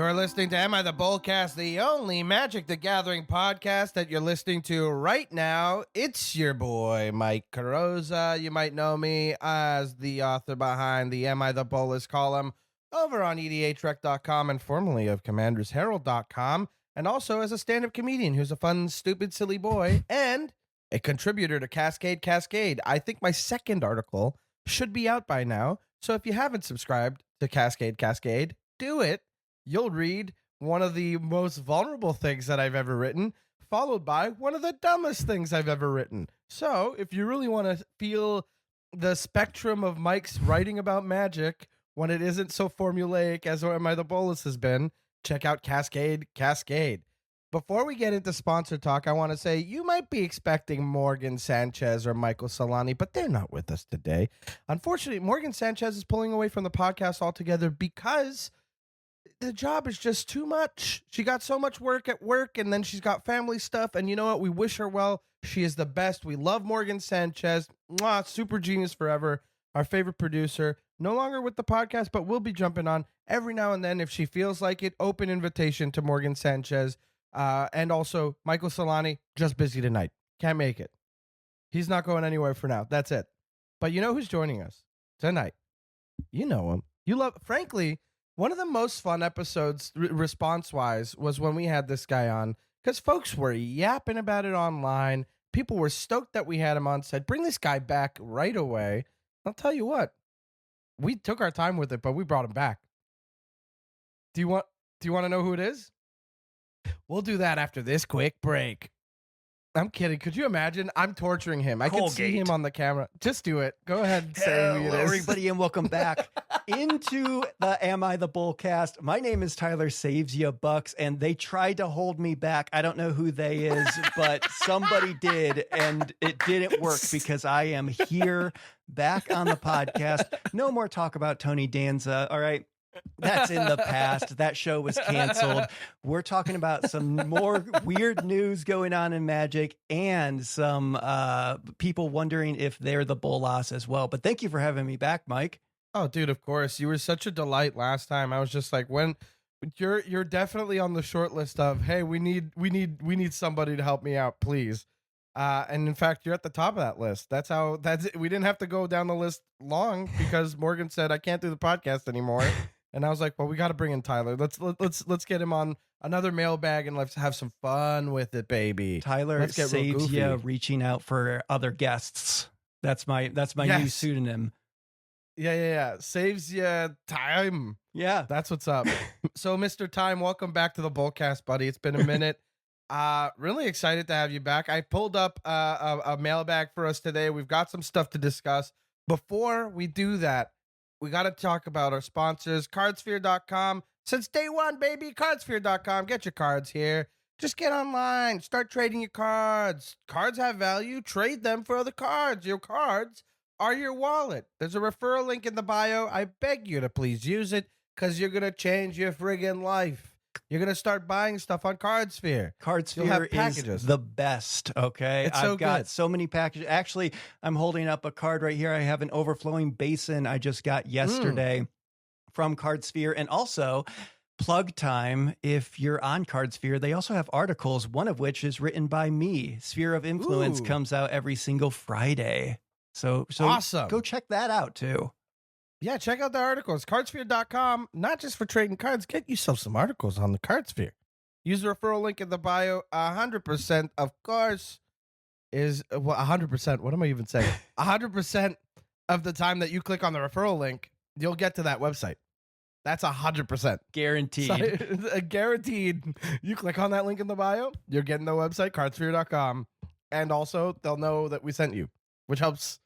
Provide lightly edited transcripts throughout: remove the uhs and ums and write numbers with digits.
You're listening to Am I the Bolcast, the only Magic the Gathering podcast that you're listening to right now. It's your boy, Mike Carosa. You might know me as the author behind the Am I the Bolas column over on EDHREC.com and formerly of CommandersHerald.com, and also as a stand-up comedian who's a fun, stupid, silly boy, and a contributor to Cascade. I think my second article should be out by now, so if you haven't subscribed to Cascade, do it. You'll read one of the most vulnerable things that I've ever written, followed by one of the dumbest things I've ever written. So if you really want to feel the spectrum of Mike's writing about magic when it isn't so formulaic as Am I the Bolas has been, check out Cascade. Before we get into sponsor talk, I want to say you might be expecting Morgan Sanchez or Michael Celani, but they're not with us today. Unfortunately, Morgan Sanchez is pulling away from the podcast altogether because the job is just too much. She got so much work at work, and then she's got family stuff, and you know what? We wish her well. She is the best. We love Morgan Sanchez. Mwah, super genius forever. Our favorite producer. No longer with the podcast, but we'll be jumping on every now and then if she feels like it. Open invitation to Morgan Sanchez. And also, Michael Celani, just busy tonight. Can't make it. He's not going anywhere for now. That's it. But you know who's joining us tonight? You know him. You love, frankly, one of the most fun episodes response-wise was when we had this guy on, because folks were yapping about it online. People were stoked that we had him on, said, bring this guy back right away. I'll tell you what, we took our time with it, but we brought him back. Do you want to know who it is? We'll do that after this quick break. I'm kidding. Could you imagine? I'm torturing him. I can see him on the camera. Just do it. Go ahead and say who it is. Hello, everybody, and welcome back into the Am I the Bolcast. My name is Tyler Savesya Bucks, and they tried to hold me back. I don't know who they is, but somebody did, and it didn't work because I am here back on the podcast. No more talk about Tony Danza. All right. That's in the past. That show was canceled. We're talking about some more weird news going on in Magic and some people wondering if they're the Bolas as well. But thank you for having me back, Mike. Oh, dude, of course. You were such a delight last time. I was just like, when you're definitely on the short list of, hey, we need somebody to help me out, please. And in fact, you're at the top of that list. That's it. We didn't have to go down the list long because Morgan said, I can't do the podcast anymore. And I was like, well, we got to bring in Tyler. Let's get him on another mailbag and let's have some fun with it, baby. Tyler Savesya reaching out for other guests. That's my new pseudonym. Yeah. Savesya Time. Yeah. That's what's up. So, Mr. Time, welcome back to the Bolcast, buddy. It's been a minute. Really excited to have you back. I pulled up a mailbag for us today. We've got some stuff to discuss. Before we do that, we got to talk about our sponsors, cardsphere.com. Since day one, baby, cardsphere.com. Get your cards here. Just get online. Start trading your cards. Cards have value. Trade them for other cards. Your cards are your wallet. There's a referral link in the bio. I beg you to please use it because you're going to change your friggin' life. You're going to start buying stuff on CardSphere. CardSphere is the best, okay? I've got so many packages. Actually, I'm holding up a card right here. I have an overflowing basin I just got yesterday from CardSphere. And also, plug time, if you're on CardSphere, they also have articles, one of which is written by me. Sphere of Influence comes out every single Friday. So awesome. Go check that out, too. Yeah, check out the articles. Cardsphere.com, not just for trading cards. Get yourself some articles on the Cardsphere. Use the referral link in the bio. 100%, of course, is 100%. What am I even saying? 100% of the time that you click on the referral link, you'll get to that website. That's 100%. Guaranteed. So, guaranteed. You click on that link in the bio, you're getting the website, cardsphere.com. And also, they'll know that we sent you, which helps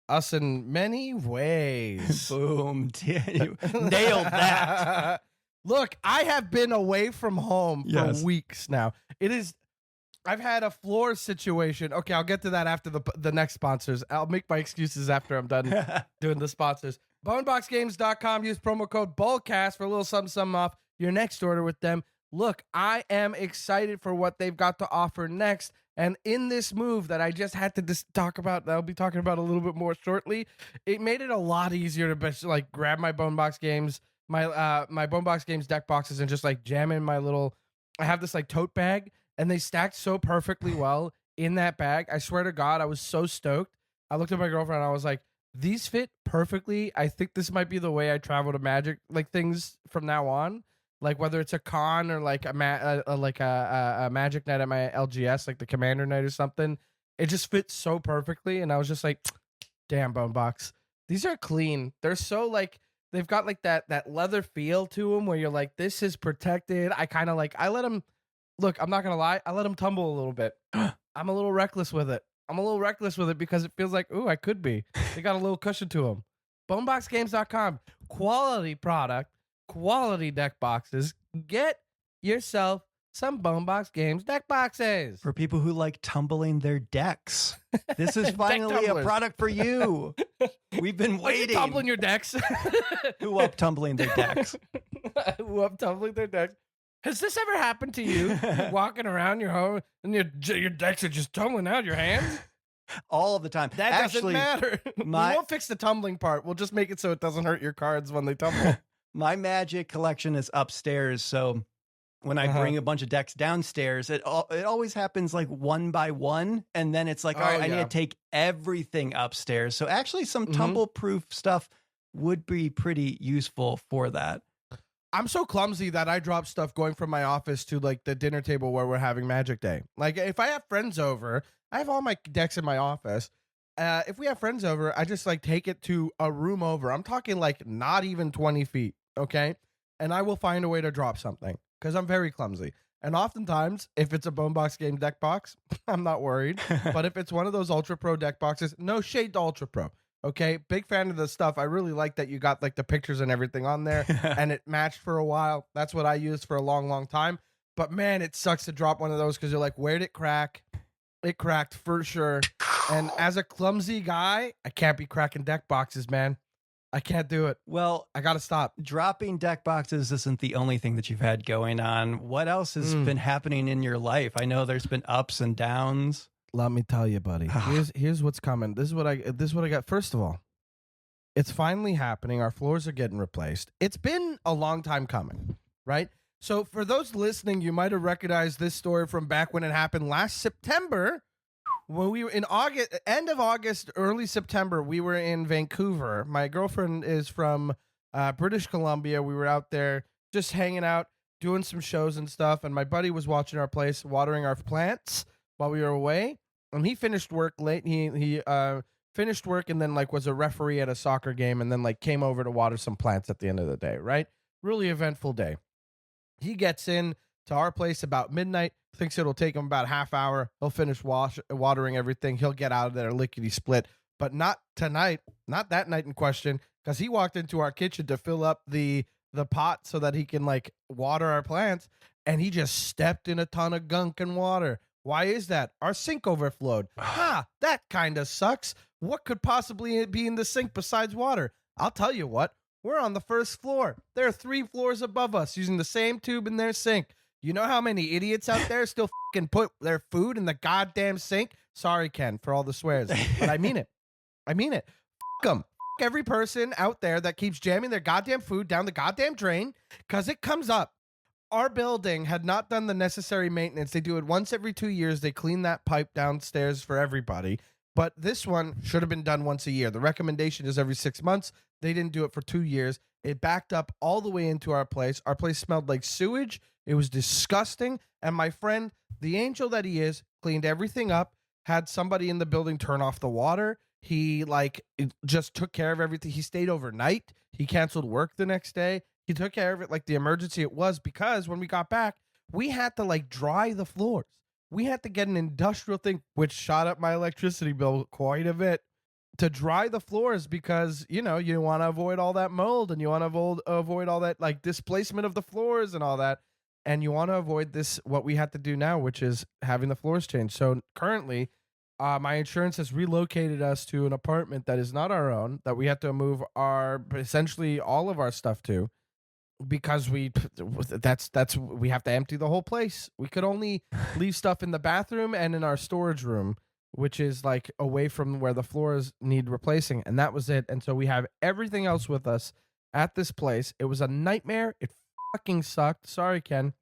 us in many ways. Boom. You nailed that. Look, I have been away from home for weeks now. I've had a floor situation. Okay, I'll get to that after the next sponsors. I'll make my excuses after I'm done doing the sponsors. Boneboxgames.com. Use promo code BOLCAST for a little something off your next order with them. Look, I am excited for what they've got to offer next. And in this move that I just had to talk about, that I'll be talking about a little bit more shortly, it made it a lot easier to grab my Bonebox Games my Bonebox Games deck boxes and just like jam in my little. I have this like tote bag, and they stacked so perfectly well in that bag. I swear to God, I was so stoked. I looked at my girlfriend and I was like, these fit perfectly. I think this might be the way I travel to Magic like things from now on. Like whether it's a con or like a Magic night at my LGS, like the Commander night or something. It just fits so perfectly, and I was just like, damn, Bonebox. These are clean. They're so like they've got like that leather feel to them where you're like, this is protected. I kind of like I let them look, I'm not gonna lie, I let them tumble a little bit. I'm a little reckless with it. Because it feels like, ooh, I could be. They got a little cushion to them. Boneboxgames.com. Quality product, quality deck boxes. Get yourself some Bonebox Games deck boxes. For people who like tumbling their decks. This is finally a product for you. We've been waiting. Are you tumbling your decks? Who up tumbling their decks? Who up tumbling their decks? Has this ever happened to you? You're walking around your home and your decks are just tumbling out of your hands? All of the time. That doesn't matter. We won't fix the tumbling part. We'll just make it so it doesn't hurt your cards when they tumble. My Magic collection is upstairs, so when I bring a bunch of decks downstairs, it always happens like one by one, and then it's like, all right, I need to take everything upstairs. So actually some tumble-proof stuff would be pretty useful for that. I'm so clumsy that I drop stuff going from my office to like the dinner table where we're having Magic Day. Like if I have friends over, I have all my decks in my office. If we have friends over, I just like take it to a room over. I'm talking like not even 20 feet, okay? And I will find a way to drop something because I'm very clumsy. And oftentimes, if it's a Bonebox Game deck box, I'm not worried. But if it's one of those Ultra Pro deck boxes, no shade to Ultra Pro. Okay, big fan of the stuff. I really like that you got like the pictures and everything on there and it matched for a while. That's what I used for a long, long time. But man, it sucks to drop one of those because you're like, where'd it crack? It cracked for sure. And as a clumsy guy, I can't be cracking deck boxes, man. I can't do it. Well, I got to stop. Dropping deck boxes isn't the only thing that you've had going on. What else has been happening in your life? I know there's been ups and downs. Let me tell you, buddy. Here's what's coming. This is what I got. First of all, it's finally happening. Our floors are getting replaced. It's been a long time coming, right? So for those listening, you might have recognized this story from back when it happened last September. When we were in August, end of August, early September, we were in Vancouver. My girlfriend is from British Columbia. We were out there just hanging out, doing some shows and stuff. And my buddy was watching our place, watering our plants while we were away. And he finished work late. He finished work and then like was a referee at a soccer game and then like came over to water some plants at the end of the day, right? Really eventful day. He gets in to our place about midnight, thinks it'll take him about a half hour. He'll finish watering everything. He'll get out of there lickety split, but not tonight, not that night in question, because he walked into our kitchen to fill up the pot so that he can like water our plants, and he just stepped in a ton of gunk and water. Why is that? Our sink overflowed. That kind of sucks. What could possibly be in the sink besides water? I'll tell you what. We're on the first floor. There are 3 floors above us using the same tube in their sink. You know how many idiots out there still fucking put their food in the goddamn sink? Sorry, Ken, for all the swears, but I mean it. I mean it. Fuck them. Fuck every person out there that keeps jamming their goddamn food down the goddamn drain because it comes up. Our building had not done the necessary maintenance. They do it once every 2 years. They clean that pipe downstairs for everybody. But this one should have been done once a year. The recommendation is every 6 months. They didn't do it for 2 years. It backed up all the way into our place. Our place smelled like sewage. It was disgusting. And my friend, the angel that he is, cleaned everything up, had somebody in the building turn off the water. He just took care of everything. He stayed overnight. He canceled work the next day. He took care of it like the emergency it was, because when we got back, we had to like dry the floors. We had to get an industrial thing, which shot up my electricity bill quite a bit, to dry the floors because, you know, you want to avoid all that mold and you want to avoid all that like displacement of the floors and all that. And you want to avoid this, what we have to do now, which is having the floors changed. So currently, my insurance has relocated us to an apartment that is not our own, that we have to move essentially all of our stuff to. Because we have to empty the whole place. We could only leave stuff in the bathroom and in our storage room, which is like away from where the floors need replacing, and that was it. And so we have everything else with us at this place. It was a nightmare. It fucking sucked. Sorry, Ken.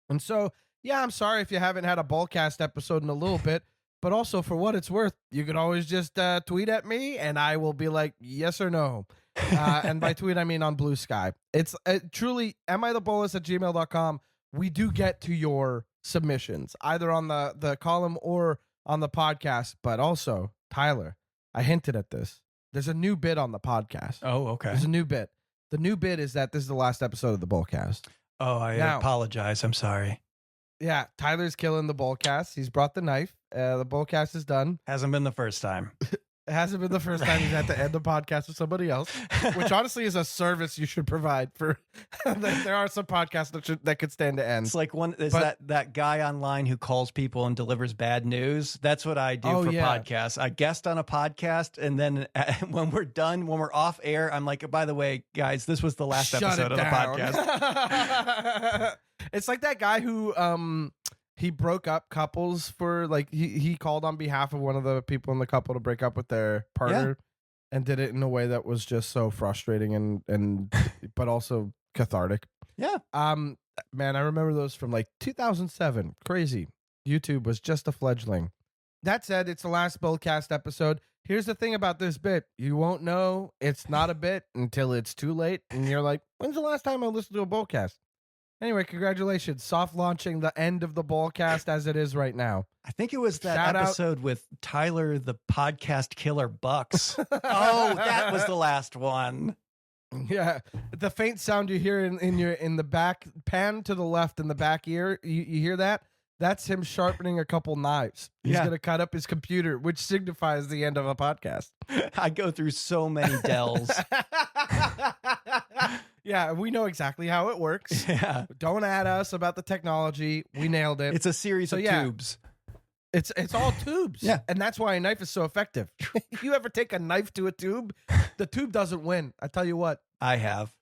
And so, yeah, I'm sorry if you haven't had a Bolcast episode in a little bit, but also for what it's worth, you can always just tweet at me and I will be like, yes or no. And by tweet, I mean on Blue Sky. It's truly amithebolas@gmail.com. We do get to your submissions, either on the column or on the podcast. But also, Tyler, I hinted at this. There's a new bit on the podcast. Oh, okay. There's a new bit. The new bit is that this is the last episode of the Bolcast. Oh, I apologize. I'm sorry. Yeah, Tyler's killing the Bolcast. He's brought the knife. The Bolcast is done. Hasn't been the first time. It hasn't been the first time he's had to end the podcast with somebody else, which honestly is a service you should provide for. There are some podcasts that could stand to end. It's like that guy online who calls people and delivers bad news. That's what I do for podcasts. I guest on a podcast, and then when we're done, when we're off air, I'm like, by the way, guys, this was the last episode of the podcast. It's like that guy who he broke up couples for he called on behalf of one of the people in the couple to break up with their partner and did it in a way that was just so frustrating and but also cathartic. Yeah. Man, I remember those from 2007. Crazy. YouTube was just a fledgling. That said, it's the last Bolcast episode. Here's the thing about this bit. You won't know it's not a bit until it's too late and you're like, when's the last time I listened to a Bolcast? Anyway, congratulations. Soft launching the end of the Bolcast as it is right now. I think it was that episode with Tyler, the podcast killer Bucks. Oh, that was the last one. Yeah. The faint sound you hear in the back, pan to the left in the back ear, you hear that? That's him sharpening a couple knives. He's going to cut up his computer, which signifies the end of a podcast. I go through so many Dells. Yeah, we know exactly how it works. Yeah. Don't add us about the technology. We nailed it. It's a series of tubes. It's all tubes. Yeah. And that's why a knife is so effective. If you ever take a knife to a tube, the tube doesn't win. I tell you what. I have.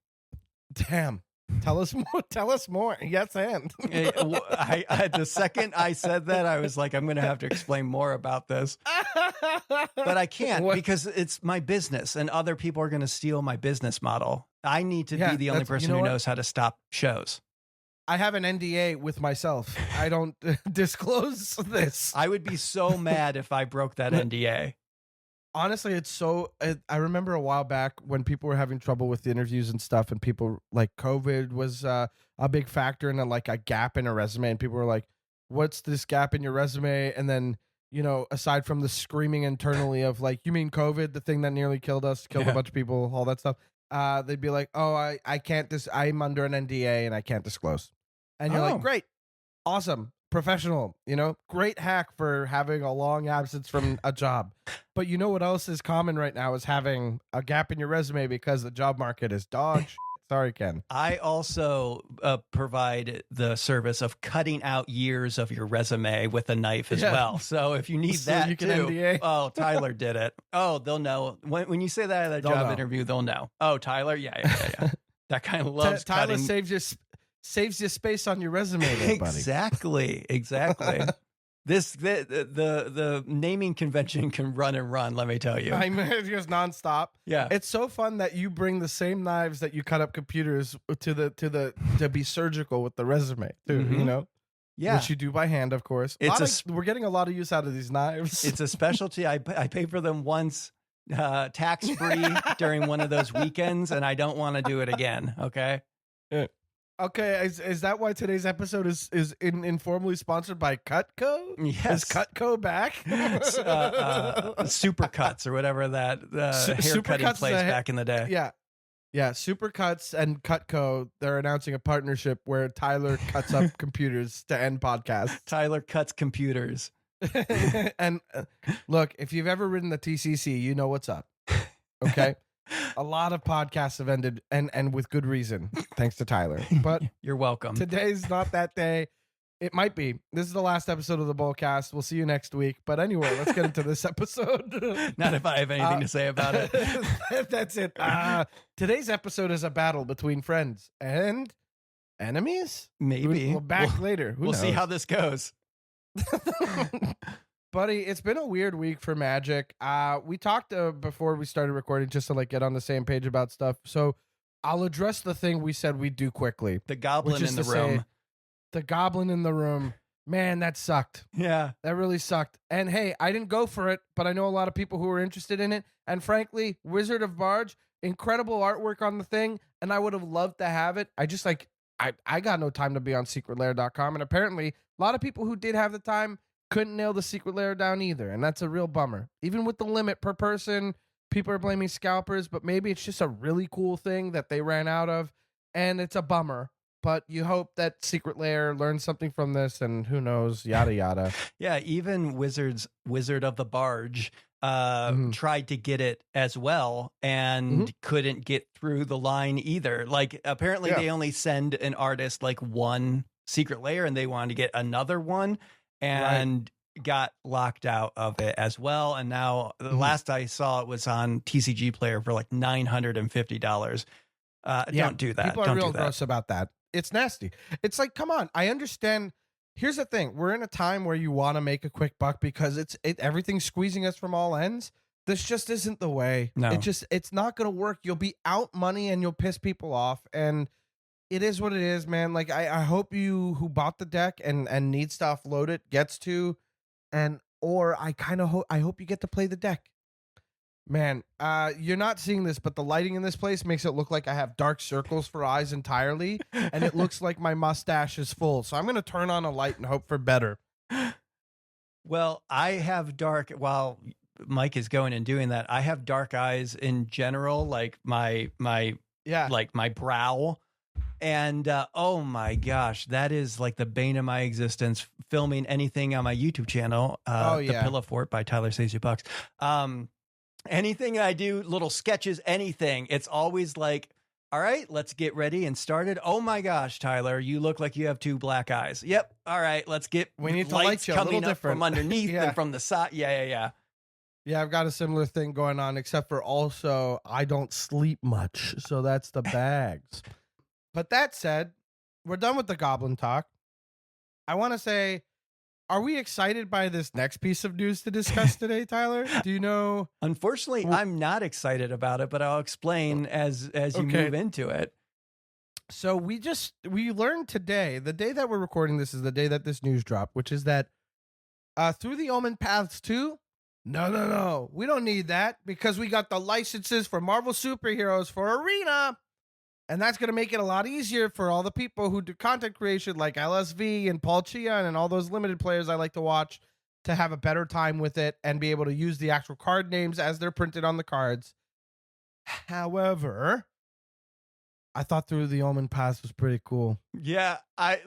Damn. Tell us more. Tell us more. Yes, and the second I said that, I was like, I'm going to have to explain more about this. But I can't because it's my business and other people are going to steal my business model. I need to be the only person who knows how to stop shows. I have an NDA with myself. I don't disclose this. I would be so mad if I broke that NDA. Honestly, it's so. I remember a while back when people were having trouble with the interviews and stuff, and people COVID was a big factor in a gap in a resume, and people were like, "What's this gap in your resume?" And then aside from the screaming internally of "You mean COVID, the thing that nearly killed us, killed a bunch of people, all that stuff," they'd be like, "Oh, I can't. I'm under an NDA and I can't disclose." And you're like, "Great, awesome." Professional, great hack for having a long absence from a job. But you know what else is common right now is having a gap in your resume because the job market is dog shit. Sorry, Ken. I also provide the service of cutting out years of your resume with a knife as well. So if you need that you can too. NDA. Oh, Tyler did it. Oh, they'll know. When you say that at a job interview, they'll know. Oh, Tyler? Yeah. That kind of loves Tyler cutting. saves you space on your resume there, buddy. Exactly. The naming convention can run and run, let me tell you. I mean, it's just nonstop. Yeah. It's so fun that you bring the same knives that you cut up computers to be surgical with the resume too, Yeah. Which you do by hand, of course. We're getting a lot of use out of these knives. It's a specialty. I pay for them once tax-free during one of those weekends, and I don't want to do it again. Okay. Yeah. Okay, is that why today's episode is informally sponsored by Cutco? Yes. Is Cutco back? Supercuts or whatever that hair cutting place back in the day. Yeah. Supercuts and Cutco, they're announcing a partnership where Tyler cuts up computers to end podcasts. Tyler cuts computers. And look, if you've ever ridden the TCC, you know what's up. Okay? A lot of podcasts have ended, and with good reason, thanks to Tyler. But you're welcome. Today's not that day. It might be. This is the last episode of the Bolcast. We'll see you next week. But anyway, let's get into this episode. Not if I have anything to say about it. That's it. Today's episode is a battle between friends and enemies. Maybe. We'll back later. We'll see how this goes. Buddy, it's been a weird week for Magic. We talked before we started recording just to get on the same page about stuff. So I'll address the thing we said we'd do quickly. The goblin which is in the to say, room. The goblin in the room. Man, that sucked. Yeah. That really sucked. And hey, I didn't go for it, but I know a lot of people who were interested in it. And frankly, Wizard of Barge, incredible artwork on the thing, and I would have loved to have it. I just I got no time to be on secretlair.com, and apparently a lot of people who did have the time couldn't nail the secret lair down either, and that's a real bummer. Even with the limit per person, people are blaming scalpers, but maybe it's just a really cool thing that they ran out of, and it's a bummer. But you hope that Secret Lair learns something from this, and who knows, yada yada. Yeah, even Wizard of the Barge tried to get it as well and couldn't get through the line either. Like, apparently they only send an artist like one Secret Lair, and they wanted to get another one, and got locked out of it as well. And now the last I saw it was on TCG Player for like $950. Don't do that. People are Don't real do that. gross about that. It's nasty. It's like, come on. I understand. Here's the thing. We're in a time where you want to make a quick buck because everything's squeezing us from all ends. This just isn't the way. No. It's not going to work. You'll be out money and you'll piss people off. And it is what it is, man. Like, I hope you who bought the deck and needs to offload it gets to, or I hope you get to play the deck. Man, you're not seeing this, but the lighting in this place makes it look like I have dark circles for eyes entirely, and it looks like my mustache is full. So I'm going to turn on a light and hope for better. Well, I have dark, while Mike is going and doing that, I have dark eyes in general, like my brow. And oh my gosh, that is like the bane of my existence, filming anything on my YouTube channel, The Pillowfort by Tyler Savesya Bucks. Anything I do, little sketches, anything, it's always like, all right, let's get ready and started. Oh my gosh, Tyler, you look like you have two black eyes. Yep. All right, we need lights to light you coming up different from underneath and from the side. Yeah. Yeah, I've got a similar thing going on, except for also I don't sleep much. So that's the bags. But that said, we're done with the goblin talk. I want to say, are we excited by this next piece of news to discuss today, Tyler? Do you know? Unfortunately, I'm not excited about it, but I'll explain as you move into it. So we learned today, the day that we're recording this is the day that this news dropped, which is that through the Omen Paths 2, no, we don't need that because we got the licenses for Marvel Superheroes for Arena. And that's going to make it a lot easier for all the people who do content creation like LSV and Paul Chian and all those limited players I like to watch to have a better time with it and be able to use the actual card names as they're printed on the cards. However, I thought Through the Omen Pass was pretty cool. Yeah, I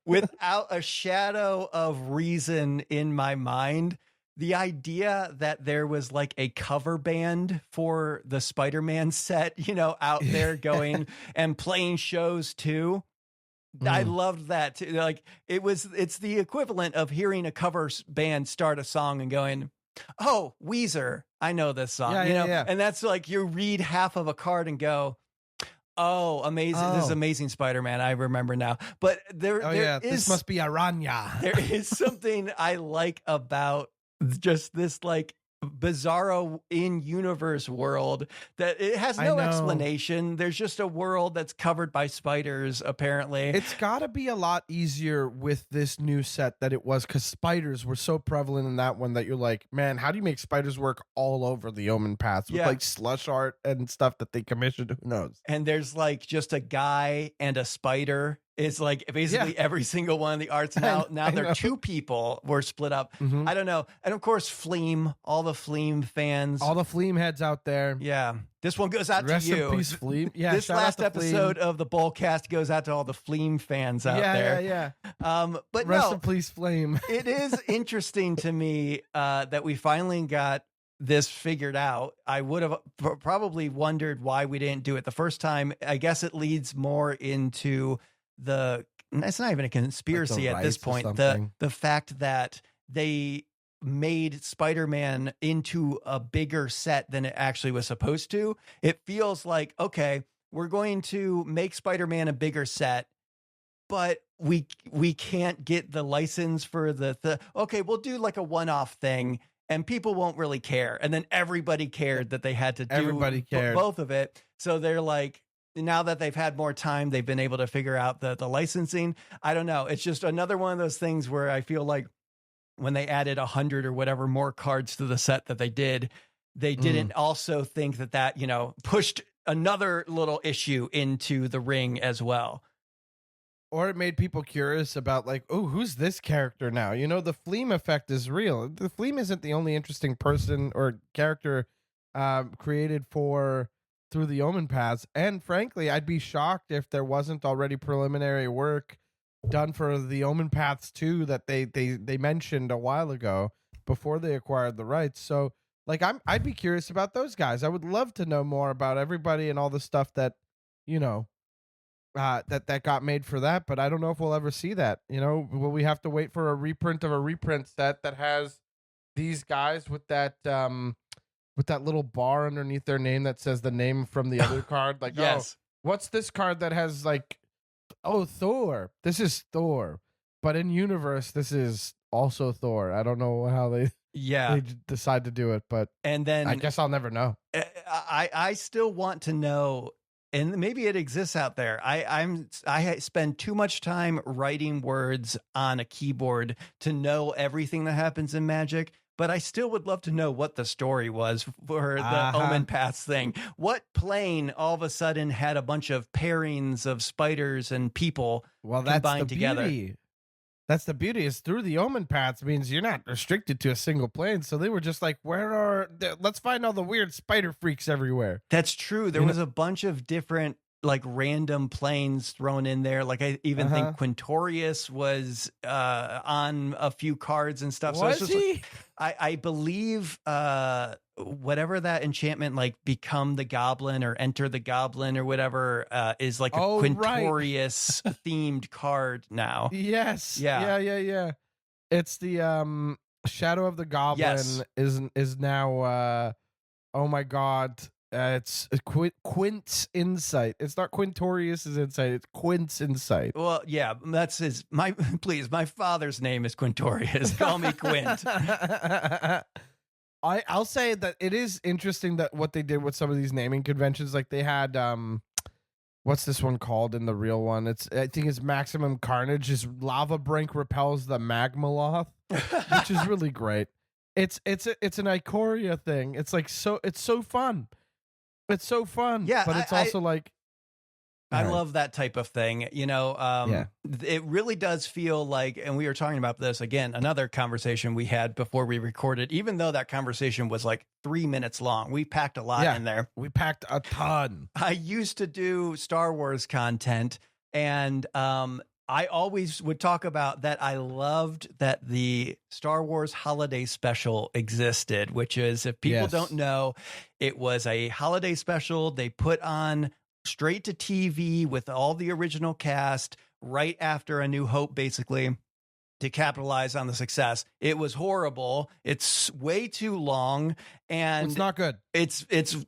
without a shadow of reason in my mind, the idea that there was like a cover band for the Spider-Man set, out there going and playing shows too. I loved that too. Like it's the equivalent of hearing a cover band start a song and going, "Oh, Weezer, I know this song." Yeah. And that's like you read half of a card and go, "Oh, amazing. This is Amazing Spider-Man. I remember now." But this must be Aranya. There is something I like about just this like bizarro in-universe world that it has no explanation. There's just a world that's covered by spiders, apparently. It's got to be a lot easier with this new set that it was because spiders were so prevalent in that one that you're like, man, how do you make spiders work all over the Omen Paths with like slush art and stuff that they commissioned? Who knows? And there's like just a guy and a spider. It's like basically every single one of the arts now. Now they're two people were split up. I don't know. And of course, Fleam, all the Fleam fans. All the Fleam heads out there. Yeah. This one goes out Rest to you. In peace, Fleam. Yeah, this last episode of the Bolcast goes out to all the Fleam fans out there. Yeah. But Rest in peace, Flame. It is interesting to me that we finally got this figured out. I would have probably wondered why we didn't do it the first time. I guess it leads more into it's not even a conspiracy like at this point. The fact that they made Spider-Man into a bigger set than it actually was supposed to. It feels like, okay, we're going to make Spider-Man a bigger set, but we can't get the license for okay, we'll do like a one-off thing and people won't really care. And then everybody cared that they had to do Everybody cared. both of it. So they're like, now that they've had more time, they've been able to figure out the licensing. I don't know. It's just another one of those things where I feel like when they added 100 or whatever more cards to the set that they didn't also think that, you know, pushed another little issue into the ring as well. Or it made people curious about like, oh, who's this character now? You know, the Fleam effect is real. The Fleam isn't the only interesting person or character created for Through the Omen Paths. And frankly, I'd be shocked if there wasn't already preliminary work done for the Omen Paths 2 that they mentioned a while ago before they acquired the rights. So like I'd be curious about those guys. I would love to know more about everybody and all the stuff that, you know, that got made for that, but I don't know if we'll ever see that. You know, will we have to wait for a reprint of a reprint set that has these guys with that little bar underneath their name that says the name from the other card? Like, yes. Oh, what's this card that has like, oh, Thor. This is Thor, but in universe, this is also Thor. I don't know how they decide to do it, but and then I guess I'll never know. I still want to know. And maybe it exists out there. I spend too much time writing words on a keyboard to know everything that happens in Magic, but I still would love to know what the story was for the Omen Paths thing. What plane all of a sudden had a bunch of pairings of spiders and people combined together? Beauty. That's the beauty, is Through the Omen Paths means you're not restricted to a single plane. So they were just like, let's find all the weird spider freaks everywhere. That's true. There was a bunch of different like random planes thrown in there. Like I even think Quintorius was on a few cards and stuff. Was so it's he? Like, I believe whatever that enchantment, like Become the Goblin or Enter the Goblin or whatever, is like a Quintorius themed card now. Yes. Yeah. It's the Shadow of the Goblin is now oh my god. It's Quint's Insight. It's not Quintorius's Insight. It's Quint's Insight. Well, yeah, that's my father's name is Quintorius. Call me Quint. I'll say that it is interesting that what they did with some of these naming conventions. Like they had what's this one called in the real one? I think it's Maximum Carnage. Is Lava Brink repels the Magmaloth, which is really great. It's an Ikoria thing. It's like it's so fun. It's so fun. Yeah, but it's also like I love that type of thing. You know, it really does feel like, and we were talking about this again, another conversation we had before we recorded, even though that conversation was like 3 minutes long, we packed a lot in there. We packed a ton. I used to do Star Wars content, and I always would talk about that. I loved that the Star Wars holiday special existed, which is, if people don't know, it was a holiday special they put on straight to TV with all the original cast right after A New Hope, basically, to capitalize on the success. It was horrible. It's way too long, and it's not good. It's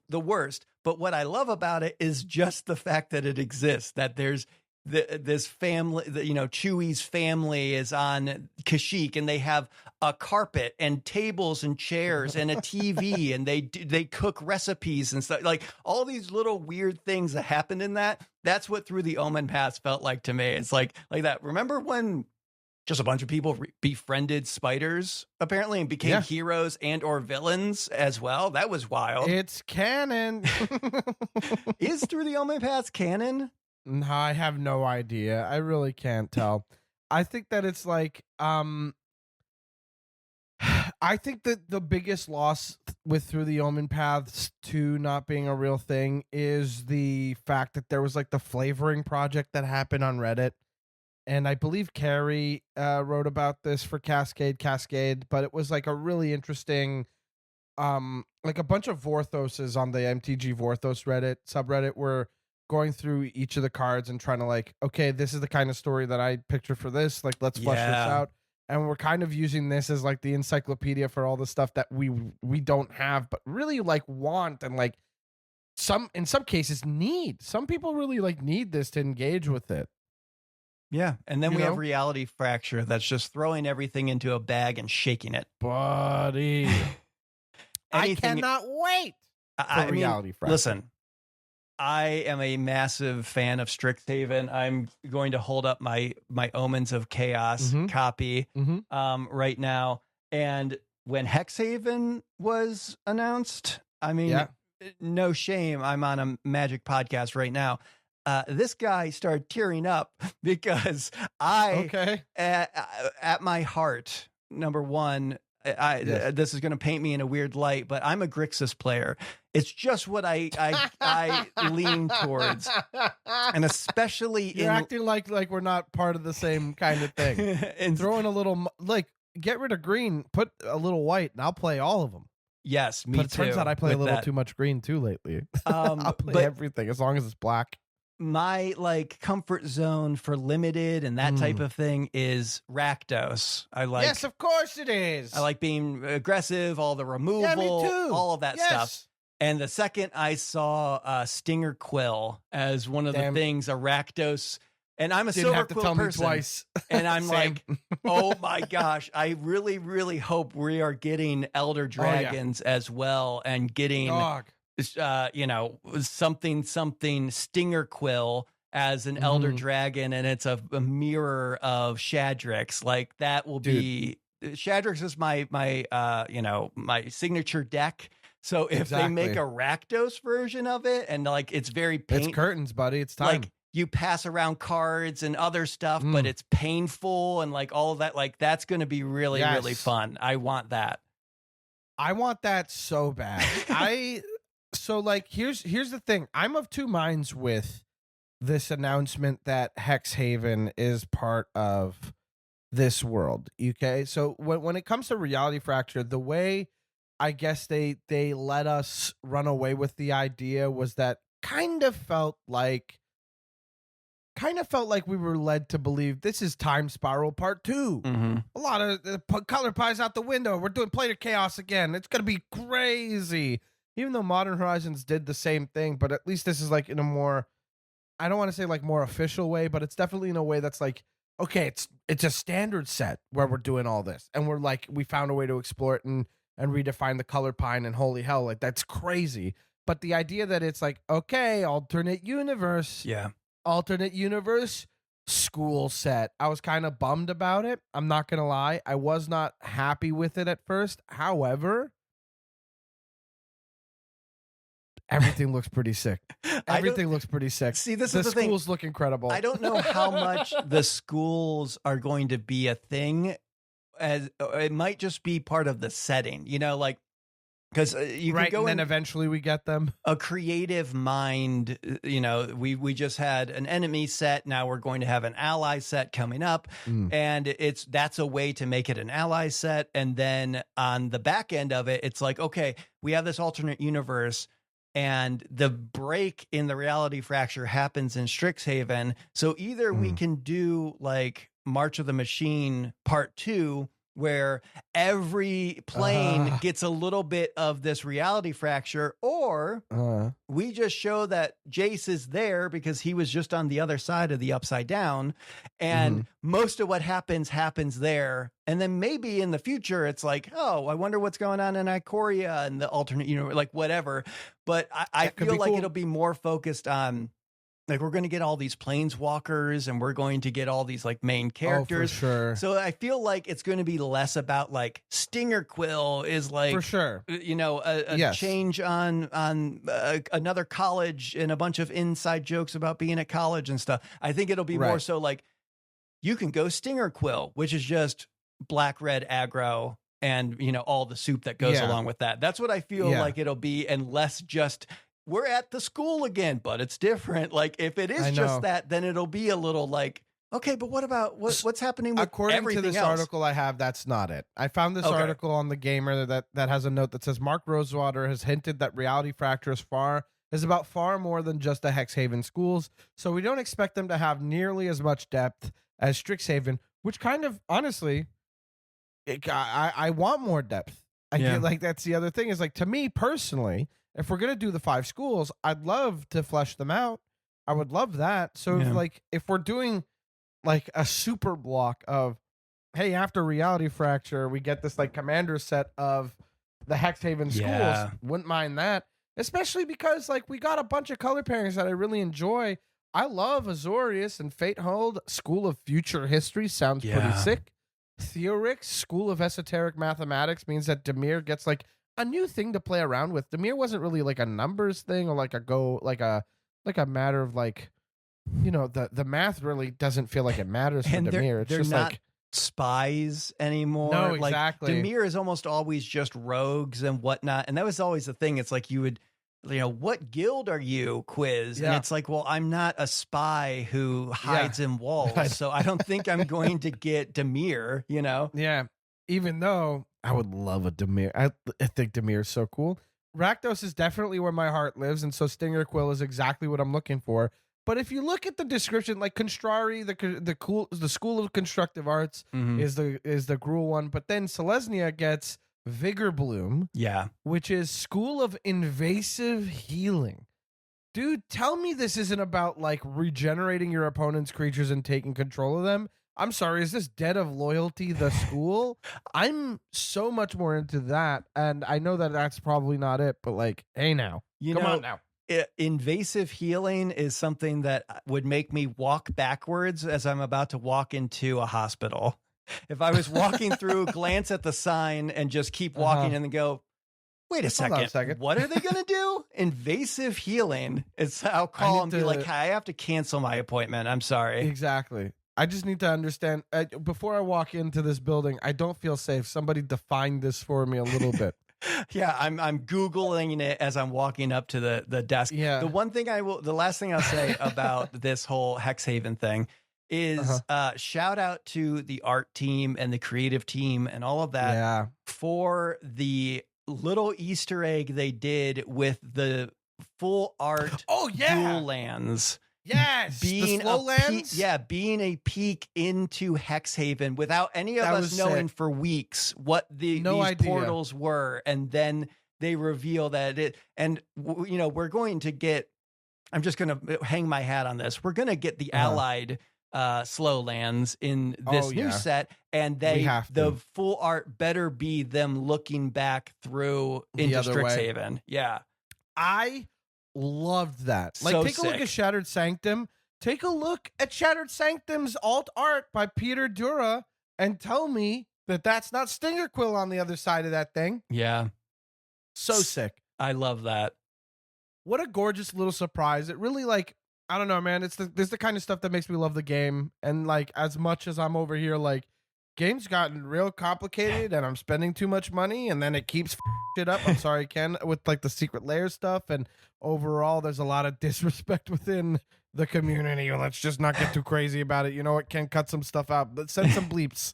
the worst. But what I love about it is just the fact that it exists, that there's this family, you know, Chewie's family is on Kashyyyk, and they have a carpet and tables and chairs and a TV, and they cook recipes and stuff, like all these little weird things that happened in that. That's what Through the Omen Paths felt like to me. It's like that. Remember when just a bunch of people befriended spiders apparently and became heroes and or villains as well? That was wild. It's canon. Is Through the Omen Paths canon? No, I have no idea. I really can't tell. I think that it's like, I think that the biggest loss with Through the Omen Paths 2 not being a real thing is the fact that there was like the flavoring project that happened on Reddit. And I believe Carrie wrote about this for Cascade, but it was like a really interesting, like a bunch of Vorthoses on the MTG Vorthos Reddit subreddit were going through each of the cards and trying to like, okay, this is the kind of story that I picture for this. Like, let's flesh this out. And we're kind of using this as like the encyclopedia for all the stuff that we don't have, but really like want, and like in some cases need. Some people really like need this to engage with it. Yeah. And then You we have know? reality fracture that's just throwing everything into a bag and shaking it. Buddy. I Anything- cannot wait for mean, reality fracture. listen, I am a massive fan of Strixhaven. I'm going to hold up my Omens of Chaos copy right now. And when Hexhaven was announced, I mean, no shame, I'm on a Magic podcast right now. This guy started tearing up because at my heart, number one, this is going to paint me in a weird light, but I'm a Grixis player. It's just what I lean towards, and especially you're acting like we're not part of the same kind of thing. And throwing a little get rid of green, put a little white, and I'll play all of them. Yes, me but it too. turns out I play a little too much green too lately. I'll play everything as long as it's black. My comfort zone for limited and that type of thing is Rakdos. Yes, of course it is. I like being aggressive, all the removal, me too. all of that stuff. And the second I saw Stinger Quill as one of the things, a Rakdos, and I'm a Didn't Silver have to Quill tell person, me twice. And I'm like, oh my gosh, I really, really hope we are getting Elder Dragons as well, and getting something Stinger Quill as an Elder Dragon, and it's a mirror of Shadrix. Like that will be Shadrix is my signature deck. So if they make a Rakdos version of it, and it's very it's curtains, buddy. It's time. You pass around cards and other stuff, but it's painful and all of that. That's going to be really, really fun. I want that. I want that so bad. So here's the thing. I'm of two minds with this announcement that Hexhaven is part of this world. Okay. So when it comes to reality fracture, the way I guess they let us run away with the idea was that kind of felt like we were led to believe this is Time Spiral Part 2. A lot of color pies out the window. We're doing Plate of Chaos again. It's going to be crazy. Even though Modern Horizons did the same thing, but at least this is in a more, I don't want to say more official way, but it's definitely in a way that's okay, it's a standard set where we're doing all this. And we're we found a way to explore it and redefine the color pine, and holy hell, that's crazy. But the idea that it's okay, alternate universe. Yeah. Alternate universe school set. I was kind of bummed about it. I'm not going to lie. I was not happy with it at first. However, everything looks pretty sick. Everything looks pretty sick. See, this the is the thing. schools look incredible. I don't know how much the schools are going to be a thing, as it might just be part of the setting, because you can go and then eventually we get them. A creative mind, we just had an enemy set. Now we're going to have an ally set coming up, and that's a way to make it an ally set. And then on the back end of it, it's okay, we have this alternate universe, and the break in the reality fracture happens in Strixhaven. So either we can do March of the Machine Part 2, where every plane gets a little bit of this reality fracture, or we just show that Jace is there because he was just on the other side of the Upside Down, and most of what happens there. And then maybe in the future, it's oh, I wonder what's going on in Ikoria and the alternate, whatever. But I feel like it'll be more focused on, we're going to get all these planeswalkers, and we're going to get all these main characters. Oh, for sure. So I feel like it's going to be less about Stinger Quill is for sure, a change on another college and a bunch of inside jokes about being at college and stuff. I think it'll be more so you can go Stinger Quill, which is just black, red aggro, and all the soup that goes along with that. That's what I feel like it'll be, and less just, we're at the school again, but it's different. If it is just that, then it'll be a little okay, but what about what's happening with according to this else? article I have, that's not it. I found this article on The Gamer that has a note that says Mark Rosewater has hinted that reality fracture is about far more than just the Hexhaven schools, so we don't expect them to have nearly as much depth as Strixhaven, which kind of, honestly, I want more depth. I feel that's the other thing is to me personally, if we're going to do the 5 schools, I'd love to flesh them out. I would love that. So if we're doing like a super block of, hey, after Reality Fracture, we get this like commander set of the Hexhaven schools. Wouldn't mind that, especially because like we got a bunch of color pairings that I really enjoy. I love Azorius and Fatehold. School of Future History sounds pretty sick. EDHREC, School of Esoteric Mathematics, means that Dimir gets like a new thing to play around with. Dimir wasn't really like a numbers thing or like a matter of like, you know, the math really doesn't feel like it matters for Dimir. It's just not like spies anymore. No, exactly. Like, Dimir is almost always just rogues and whatnot. And that was always the thing. It's like you would, you know, what guild are you quiz? And it's like, well, I'm not a spy who hides in walls. So I don't think I'm going to get Dimir, you know? Yeah. Even though I would love a Dimir. I think Dimir is so cool. Rakdos is definitely where my heart lives. And so Stinger Quill is exactly what I'm looking for. But if you look at the description, like Construari, the School of Constructive Arts is the Gruul one, but then Selesnya gets Vigor Bloom, which is School of Invasive Healing. Dude, tell me this isn't about like regenerating your opponent's creatures and taking control of them. I'm sorry, is this Dead of Loyalty the school? I'm so much more into that, and I know that that's probably not it, but like, hey now, come on now. Invasive healing is something that would make me walk backwards as I'm about to walk into a hospital. If I was walking through, glance at the sign and just keep walking and then go, wait a second, what are they going to do? Invasive healing. It's I'll call and be like, hey, I have to cancel my appointment. I'm sorry. Exactly. I just need to understand before I walk into this building, I don't feel safe. Somebody define this for me a little bit. Yeah, I'm Googling it as I'm walking up to the desk. Yeah. The last thing I'll say about this whole Hexhaven thing is shout out to the art team and the creative team and all of that for the little Easter egg they did with the full art dual lands. Yes, being the slow lands? Being a peek into Hexhaven without any of us knowing for weeks what these portals were, and then they reveal that it. And you know, we're going to get. I'm just going to hang my hat on this. We're going to get the allied slow lands in this new set, and the full art better be them looking back through into Strixhaven. Yeah, I loved that. Like, so take a look at Shattered Sanctum. Take a look at Shattered Sanctum's alt art by Peter Dura and tell me that that's not Stinger Quill on the other side of that thing. Yeah. So sick. I love that. What a gorgeous little surprise. It really, like, I don't know, man. It's the kind of stuff that makes me love the game. And like, as much as I'm over here, like, game's gotten real complicated and I'm spending too much money and then it keeps it up. I'm sorry, Ken, with like the secret layer stuff, and overall there's a lot of disrespect within the community. Let's just not get too crazy about it. You know what, Ken, cut some stuff out. Let's send some bleeps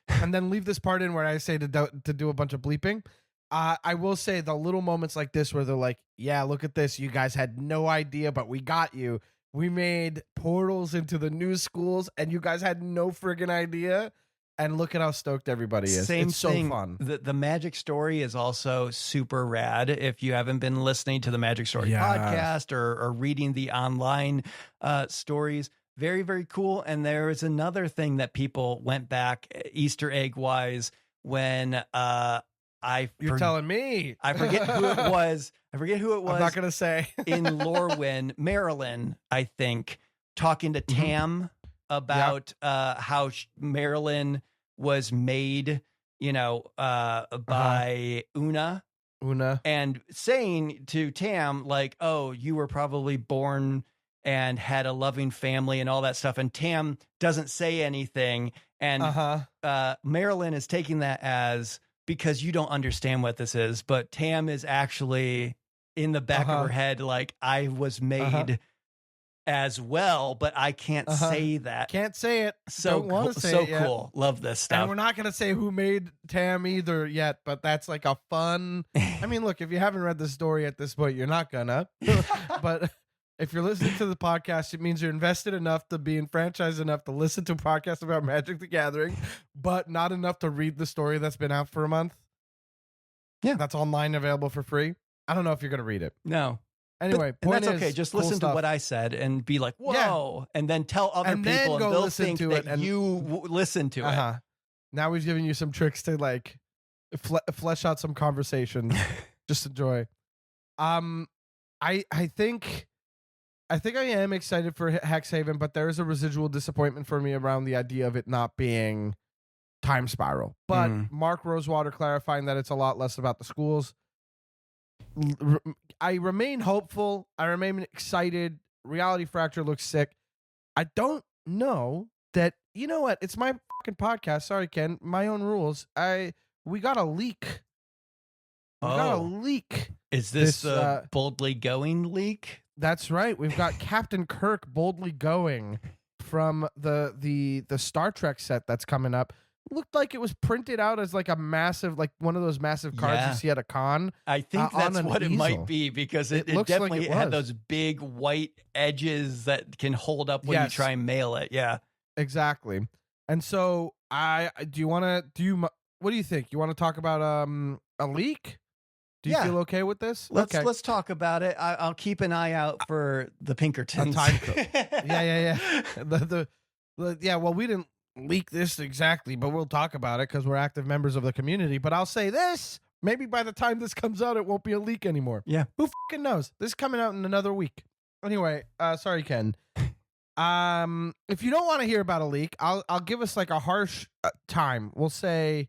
and then leave this part in where I say to do a bunch of bleeping. I will say the little moments like this where they're like, yeah, look at this. You guys had no idea, but we got you. We made portals into the new schools and you guys had no friggin' idea. And look at how stoked everybody is. It's so fun. The Magic Story is also super rad. If you haven't been listening to the Magic Story podcast or reading the online stories, very, very cool. And there is another thing that people went back Easter egg wise when You're telling me. I forget who it was. I'm not going to say. In Lorwyn, Marilyn, I think, talking to Tam about how Marilyn was made, you know, by Una, and saying to Tam, like, oh, you were probably born and had a loving family and all that stuff. And Tam doesn't say anything. And Marilyn is taking that as because you don't understand what this is. But Tam is actually in the back of her head, like, I was made as well, but I can't say that. Can't say it. So don't want to say so it yet. Cool. Love this stuff. And we're not going to say who made Tam either yet, but that's like a fun. I mean, look, if you haven't read the story at this point, you're not gonna. But if you're listening to the podcast, it means you're invested enough to be enfranchised enough to listen to a podcast about Magic the Gathering, but not enough to read the story that's been out for a month. Yeah. That's online, available for free. I don't know if you're going to read it. No. Anyway, and point that's is, okay. Just cool listen stuff. to what I said and be like, whoa, Yeah. and then tell other And then people, and go they'll listen think to that it and- you listen to Uh-huh. Now we've given you some tricks to like flesh out some conversations. Just enjoy. I think I am excited for Hexhaven, but there is a residual disappointment for me around the idea of it not being Time Spiral. But Mark Rosewater clarifying that it's a lot less about the schools. I remain hopeful. I remain excited. Reality Fracture looks sick. I don't know that, you know what? It's my fucking podcast. Sorry, Ken. My own rules. We got a leak. We got a leak. Is this the boldly going leak? That's right. We've got Captain Kirk boldly going from the Star Trek set that's coming up. Looked like it was printed out as like a massive, like one of those massive cards you see at a con. I think that's what it might be, because it definitely like had those big white edges that can hold up when you try and mail it. Yeah, exactly. And so what do you think? You want to talk about a leak? Do you feel okay with this? Let's talk about it. I'll keep an eye out for the Pinkertons. Time code. Yeah. Well, we didn't leak this exactly, but we'll talk about it because we're active members of the community. But I'll say this: maybe by the time this comes out, it won't be a leak anymore. Yeah, who fucking knows? This is coming out in another week. Anyway, sorry, Ken. If you don't want to hear about a leak, I'll give us like a harsh time. We'll say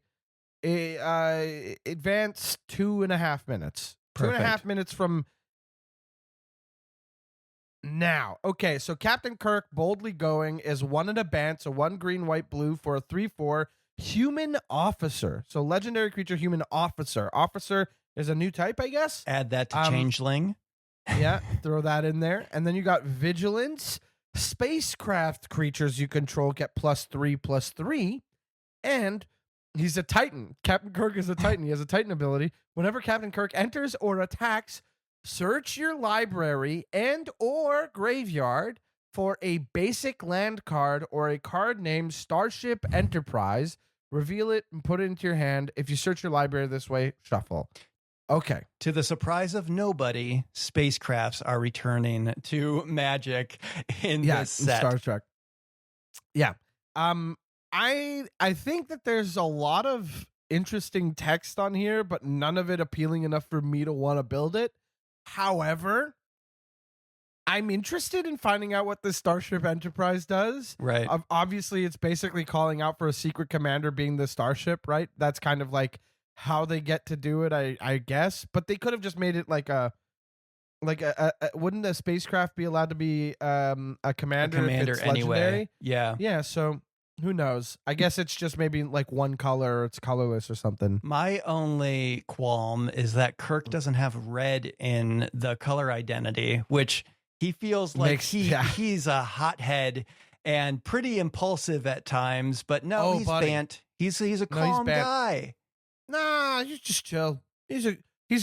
advance 2.5 minutes. Perfect. 2.5 minutes from now. Okay, so Captain Kirk boldly going is 1 in a band, so 1 green, white, blue for a 3/4 human officer. So legendary creature, human officer. Officer is a new type, I guess. Add that to Changeling. Yeah, throw that in there. And then you got vigilance. Spacecraft creatures you control get +3/+3. And he's a Titan. Captain Kirk is a Titan. He has a Titan ability. Whenever Captain Kirk enters or attacks, search your library and or graveyard for a basic land card or a card named Starship Enterprise. Reveal it and put it into your hand. If you search your library this way, shuffle. Okay. To the surprise of nobody, spacecrafts are returning to Magic in this set. Star Trek. Yeah. I think that there's a lot of interesting text on here, but none of it appealing enough for me to want to build it. However, I'm interested in finding out what the Starship Enterprise does. Right. Obviously, it's basically calling out for a secret commander being the starship, right? That's kind of like how they get to do it, I guess. But they could have just made it like wouldn't a spacecraft be allowed to be a commander if it's anyway. Legendary? Yeah. Yeah, so who knows? I guess it's just maybe like one color or it's colorless or something. My only qualm is that Kirk doesn't have red in the color identity, which he feels like he's a hothead and pretty impulsive at times, but no, he's Bant. He's a calm guy. Nah, he's just chill. He's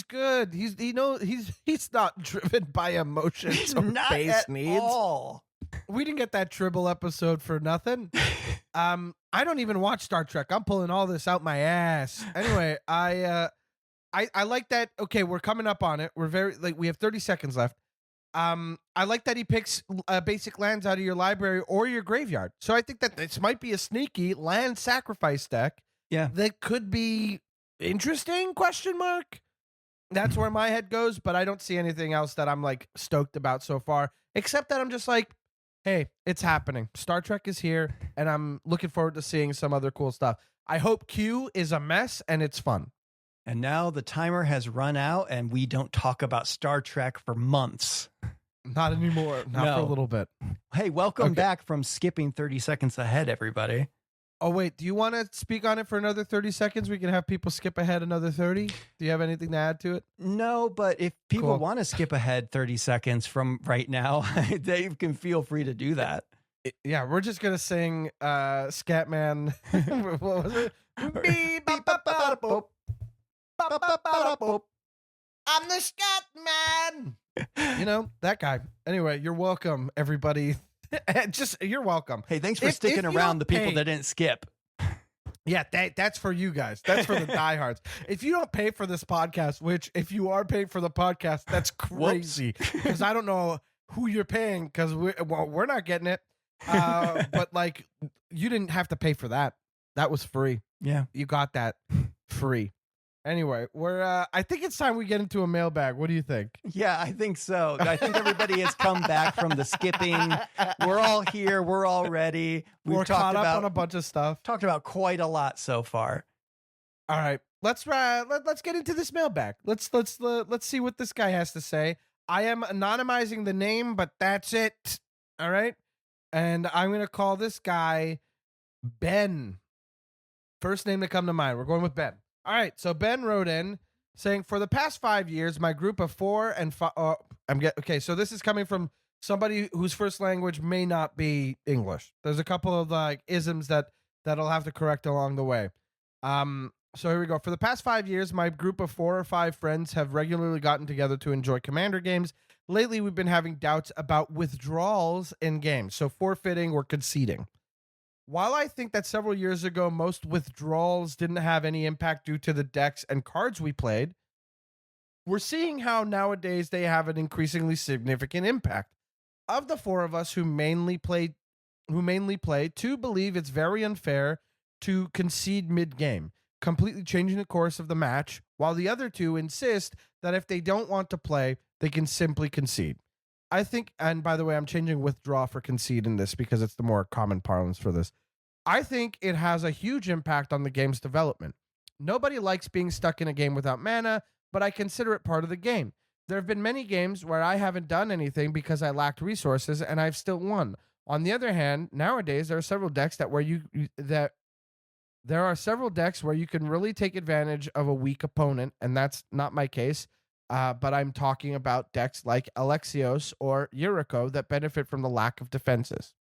good. He's not driven by emotions or base needs. All. We didn't get that Tribble episode for nothing. I don't even watch Star Trek. I'm pulling all this out my ass. Anyway, I like that. Okay, we're coming up on it. We have 30 seconds left. I like that he picks basic lands out of your library or your graveyard. So I think that this might be a sneaky land sacrifice deck. Yeah, that could be interesting? ? That's where my head goes, but I don't see anything else that I'm like stoked about so far, except that I'm just like, hey, it's happening. Star Trek is here, and I'm looking forward to seeing some other cool stuff. I hope Q is a mess and it's fun. And now the timer has run out, and we don't talk about Star Trek for months. Not anymore. Not for a little bit. Hey, welcome back from skipping 30 seconds ahead, everybody. Oh, wait. Do you want to speak on it for another 30 seconds? We can have people skip ahead another 30. Do you have anything to add to it? No, but if people want to skip ahead 30 seconds from right now, they can feel free to do that. Yeah, we're just going to sing Scatman. What was it? I'm the Scatman. You know, that guy. Anyway, you're welcome, everybody. You're welcome. Hey, thanks for sticking around, the people that didn't skip. Yeah, that's for you guys. That's for the diehards. If you don't pay for this podcast, which if you are paying for the podcast, that's crazy. Because I don't know who you're paying because we're not getting it. But like, you didn't have to pay for that. That was free. Yeah, you got that free. Anyway, I think it's time we get into a mailbag. What do you think? Yeah, I think so. I think everybody has come back from the skipping. We're all here. We're all ready. We're caught up on a bunch of stuff. Talked about quite a lot so far. All right, let's get into this mailbag. Let's see what this guy has to say. I am anonymizing the name, but that's it. All right, and I'm gonna call this guy Ben. First name to come to mind. We're going with Ben. All right, so Ben wrote in saying, for the past 5 years, my group of 4 and 5. Okay, so this is coming from somebody whose first language may not be English. There's a couple of like isms that I'll have to correct along the way. So here we go. For the past 5 years, my group of 4 or 5 friends have regularly gotten together to enjoy Commander games. Lately, we've been having doubts about withdrawals in games, so forfeiting or conceding. While I think that several years ago, most withdrawals didn't have any impact due to the decks and cards we played, we're seeing how nowadays they have an increasingly significant impact. Of the 4 of us who mainly play, 2 believe it's very unfair to concede mid-game, completely changing the course of the match, while the other 2 insist that if they don't want to play, they can simply concede. I think, and by the way, I'm changing withdraw for concede in this because it's the more common parlance for this. I think it has a huge impact on the game's development. Nobody likes being stuck in a game without mana, but I consider it part of the game. There have been many games where I haven't done anything because I lacked resources and I've still won. On the other hand, nowadays there are several decks where you can really take advantage of a weak opponent, and that's not my case. But I'm talking about decks like Alexios or EDHREC that benefit from the lack of defenses.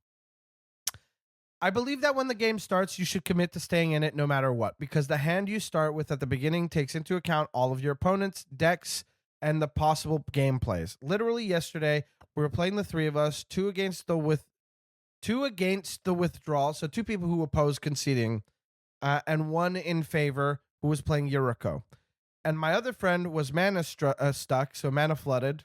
I believe that when the game starts, you should commit to staying in it no matter what, because the hand you start with at the beginning takes into account all of your opponent's decks and the possible gameplays. Literally yesterday, we were playing the 3 of us, 2 against the withdrawal, so 2 people who oppose conceding, and 1 in favor who was playing EDHREC. And my other friend was mana stuck, so mana flooded,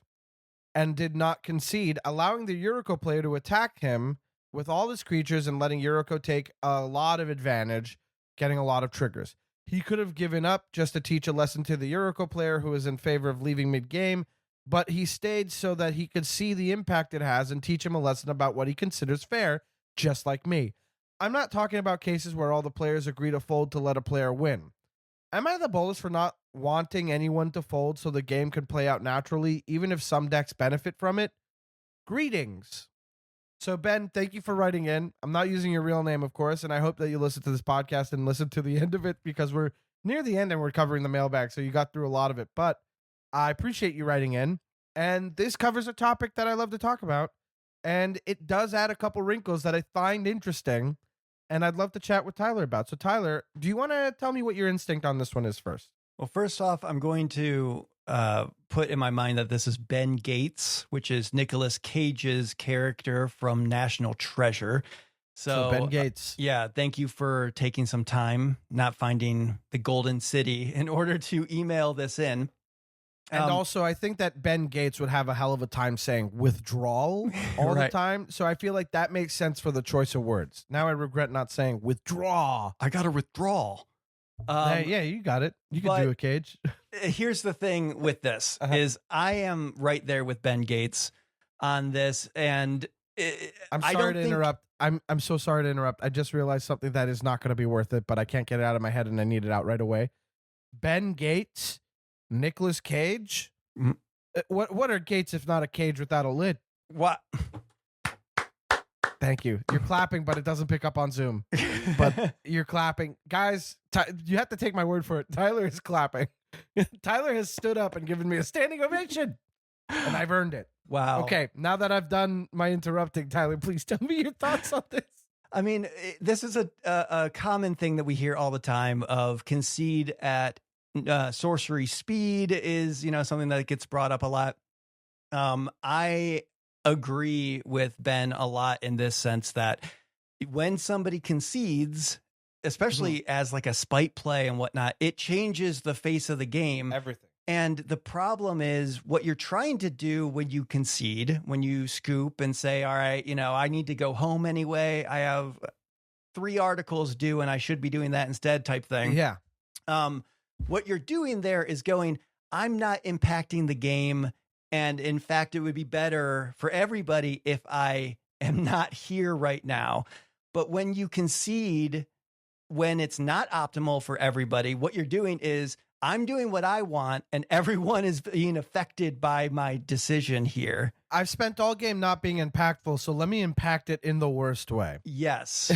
and did not concede, allowing the EDHREC player to attack him with all his creatures and letting EDHREC take a lot of advantage, getting a lot of triggers. He could have given up just to teach a lesson to the EDHREC player who is in favor of leaving mid-game, but he stayed so that he could see the impact it has and teach him a lesson about what he considers fair, just like me. I'm not talking about cases where all the players agree to fold to let a player win. Am I the bolus for not wanting anyone to fold so the game can play out naturally, even if some decks benefit from it? Greetings. So, Ben, thank you for writing in. I'm not using your real name, of course, and I hope that you listen to this podcast and listen to the end of it because we're near the end and we're covering the mailbag, so you got through a lot of it. But I appreciate you writing in, and this covers a topic that I love to talk about, and it does add a couple wrinkles that I find interesting, and I'd love to chat with Tyler about. So, Tyler, do you want to tell me what your instinct on this one is first? Well, first off, I'm going to put in my mind that this is Ben Gates, which is Nicolas Cage's character from National Treasure. So Ben Gates. Yeah, thank you for taking some time, not finding the Golden City in order to email this in. And also, I think that Ben Gates would have a hell of a time saying withdrawal all Right. the time. So I feel like that makes sense for the choice of words. Now I regret not saying withdraw. I got to withdraw. Yeah, you got it. You can do a Cage. Here's the thing with this is I am right there with Ben Gates on this, and I'm sorry to interrupt. I'm so sorry to interrupt. I just realized something that is not going to be worth it, but I can't get it out of my head, and I need it out right away. Ben Gates, Nicolas Cage. Mm. What are gates if not a cage without a lid? What? Thank you. You're clapping, but it doesn't pick up on Zoom. But you're clapping. Guys, you have to take my word for it. Tyler is clapping. Tyler has stood up and given me a standing ovation, and I've earned it. Wow. Okay, now that I've done my interrupting, Tyler, please tell me your thoughts on this. I mean, this is a common thing that we hear all the time of concede at sorcery speed is, something that gets brought up a lot. I agree with Ben a lot in this sense that when somebody concedes, especially as like a spite play and whatnot, it changes the face of the game. Everything. And the problem is what you're trying to do when you concede, when you scoop and say, all right, I need to go home anyway. I have 3 articles due and I should be doing that instead type thing. Yeah. What you're doing there is going, I'm not impacting the game. And in fact, it would be better for everybody if I am not here right now. But when you concede, when it's not optimal for everybody, what you're doing is I'm doing what I want and everyone is being affected by my decision here. I've spent all game not being impactful, so let me impact it in the worst way. Yes.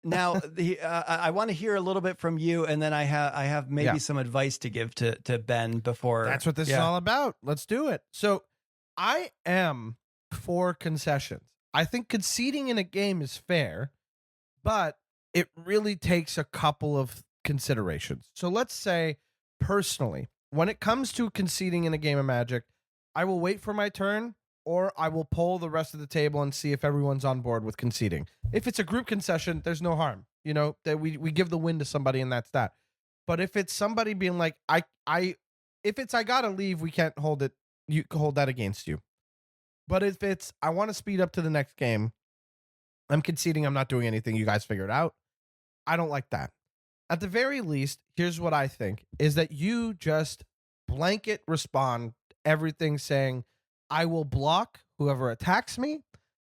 Now, I want to hear a little bit from you, and then I have maybe some advice to give to Ben before. That's what this is all about. Let's do it. So I am for concessions. I think conceding in a game is fair, but it really takes a couple of considerations. So let's say, personally, when it comes to conceding in a game of Magic, I will wait for my turn, or I will poll the rest of the table and see if everyone's on board with conceding. If it's a group concession, there's no harm. That we give the win to somebody and that's that. But if it's somebody being like, if it's I gotta leave, we can't hold it. You can hold that against you. But if it's I want to speed up to the next game, I'm conceding, I'm not doing anything. You guys figure it out. I don't like that. At the very least, here's what I think, is that you just blanket respond everything saying, I will block whoever attacks me,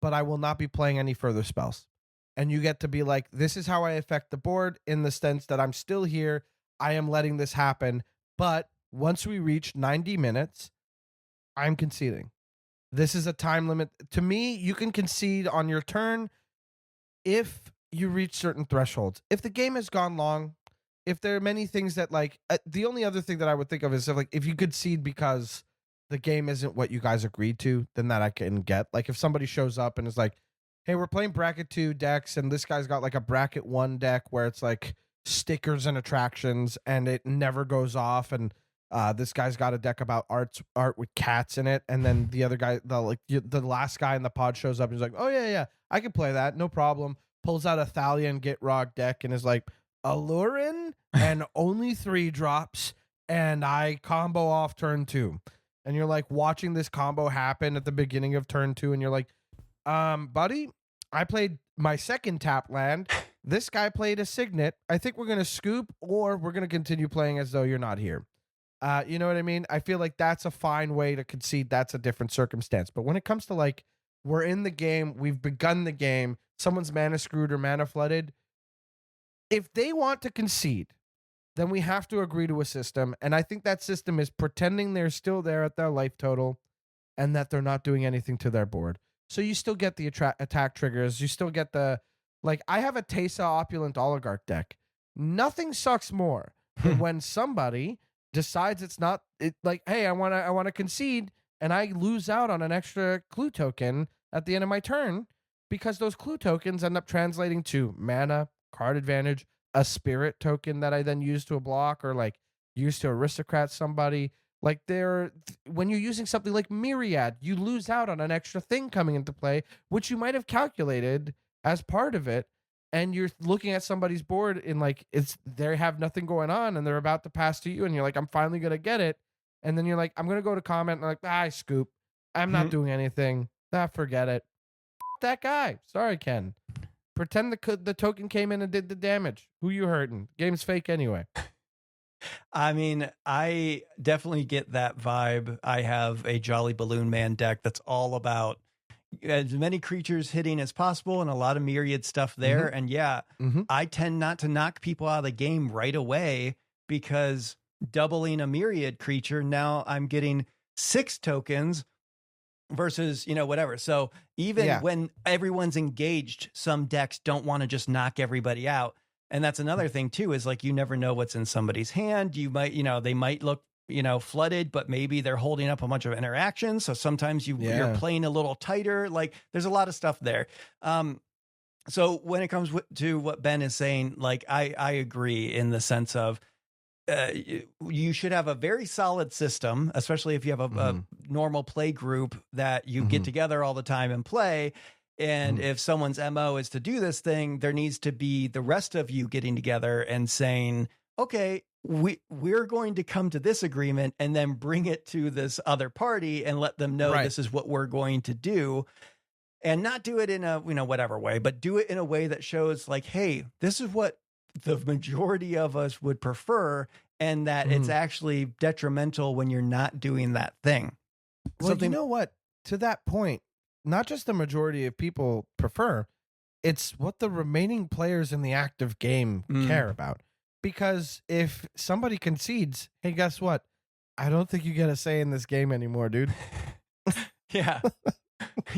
but I will not be playing any further spells. And you get to be like, this is how I affect the board in the sense that I'm still here. I am letting this happen. But once we reach 90 minutes, I'm conceding. This is a time limit. To me, you can concede on your turn if you reach certain thresholds. If the game has gone long, if there are many things that the only other thing that I would think of is if you concede because the game isn't what you guys agreed to, then that I can get. Like if somebody shows up and is like, hey, we're playing bracket 2 decks and this guy's got like a bracket 1 deck where it's like stickers and attractions and it never goes off, and this guy's got a deck about art with cats in it, and then the other guy, the last guy in the pod shows up and he's like, oh yeah, I can play that, no problem. Pulls out a Thalian Gitrog deck and is like, Allurin and only 3 drops, and I combo off turn 2. And you're like watching this combo happen at the beginning of turn 2, and you're like, buddy, I played my second tap land. This guy played a Signet. I think we're going to scoop, or we're going to continue playing as though you're not here. You know what I mean? I feel like that's a fine way to concede. That's a different circumstance. But when it comes to we're in the game, we've begun the game, someone's mana screwed or mana flooded, if they want to concede, then we have to agree to a system. And I think that system is pretending they're still there at their life total and that they're not doing anything to their board. So you still get the attack triggers. You still get the, I have a Teysa Opulent Oligarch deck. Nothing sucks more than when somebody decides hey, I want to concede, and I lose out on an extra clue token at the end of my turn because those clue tokens end up translating to mana, card advantage, a spirit token that I then use to a block, or use to aristocrat somebody. When you're using something like Myriad, you lose out on an extra thing coming into play, which you might have calculated as part of it. And you're looking at somebody's board and they have nothing going on and they're about to pass to you. And you're like, I'm finally going to get it. And then you're like, I'm going to go to comment and I scoop. I'm not doing anything. Forget it. That guy. Sorry, Ken. Pretend the token came in and did the damage. Who you hurting? Game's fake anyway. I mean, I definitely get that vibe. I have a Jolly Balloon Man deck that's all about as many creatures hitting as possible and a lot of myriad stuff there. Mm-hmm. And I tend not to knock people out of the game right away because doubling a myriad creature, now I'm getting 6 tokens versus, whatever. So even when everyone's engaged, some decks don't want to just knock everybody out. And that's another thing too, is you never know what's in somebody's hand. You might, they might look, flooded, but maybe they're holding up a bunch of interactions. So sometimes you're playing a little tighter. There's a lot of stuff there. So when it comes to what Ben is saying, I agree in the sense of, you should have a very solid system, especially if you have a normal play group that you get together all the time and play. And if someone's MO is to do this thing, there needs to be the rest of you getting together and saying, okay, we're going to come to this agreement and then bring it to this other party and let them know this is what we're going to do. And not do it in a, whatever way, but do it in a way that shows like, hey, this is what the majority of us would prefer, and that it's actually detrimental when you're not doing that thing. Well, you know what? To that point, not just the majority of people prefer, it's what the remaining players in the active game care about. Because if somebody concedes, hey, guess what? I don't think you get a say in this game anymore, dude. Yeah.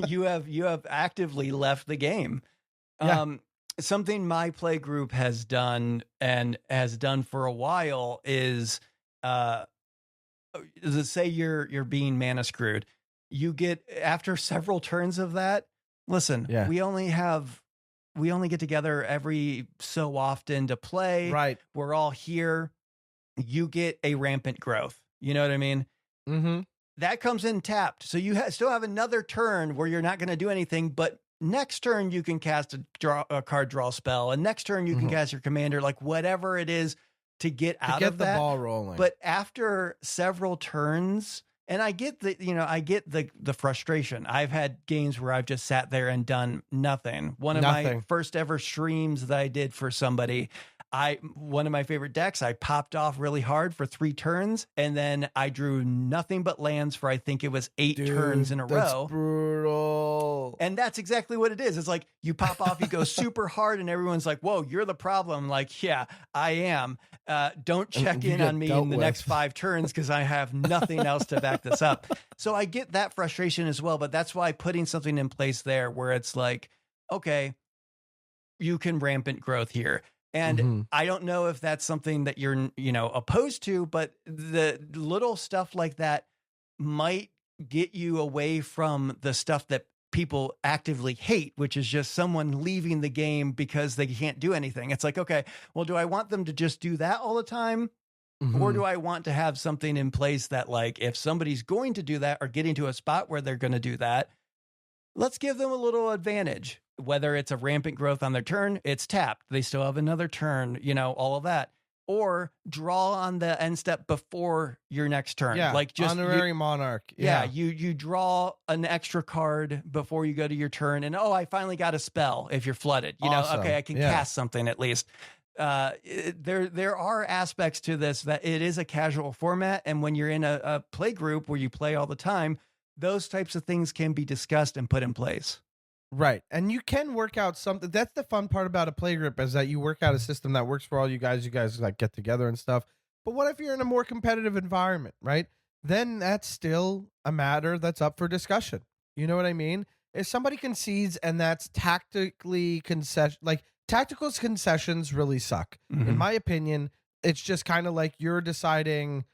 You have actively left the game. Yeah. Something my play group has done and has done for a while is say you're being mana screwed. You get, after several turns of that, listen, we only get together every so often to play. Right. We're all here. You get a rampant growth. You know what I mean? Mm-hmm. That comes in tapped. So you still have another turn where you're not going to do anything, but next turn you can cast a card draw spell, and next turn you can cast your commander, like whatever it is to get out of that. The ball rolling. But after several turns, and I get the frustration. I've had games where I've just sat there and done nothing. One of my first ever streams that I did for somebody, one of my favorite decks, I popped off really hard for 3 turns, and then I drew nothing but lands for, I think it was 8 turns in a row. Brutal. And that's exactly what it is. It's like you pop off, you go super hard, and everyone's like, whoa, you're the problem. Like, yeah, I am. Don't check in on me in the next 5 turns because I have nothing else to back this up. So I get that frustration as well, but that's why putting something in place there where it's like, okay, you can rampant growth here. And I don't know if that's something that you're, opposed to, but the little stuff like that might get you away from the stuff that people actively hate, which is just someone leaving the game because they can't do anything. It's like, okay, well, do I want them to just do that all the time? Or do I want to have something in place that, like, if somebody's going to do that or getting to a spot where they're going to do that, let's give them a little advantage. Whether it's a rampant growth on their turn, it's tapped. They still have another turn, all of that. Or draw on the end step before your next turn. Yeah, like just honorary monarch. Yeah, you draw an extra card before you go to your turn, and I finally got a spell if you're flooded. Awesome. Okay, I can cast something at least. There are aspects to this that it is a casual format, and when you're in a play group where you play all the time, those types of things can be discussed and put in place. Right. And you can work out something. That's the fun part about a play group, is that you work out a system that works for all you guys. You guys like get together and stuff. But what if you're in a more competitive environment, right? Then that's still a matter that's up for discussion. You know what I mean? If somebody concedes and that's tactical concessions really suck. In my opinion, it's just kind of like you're deciding,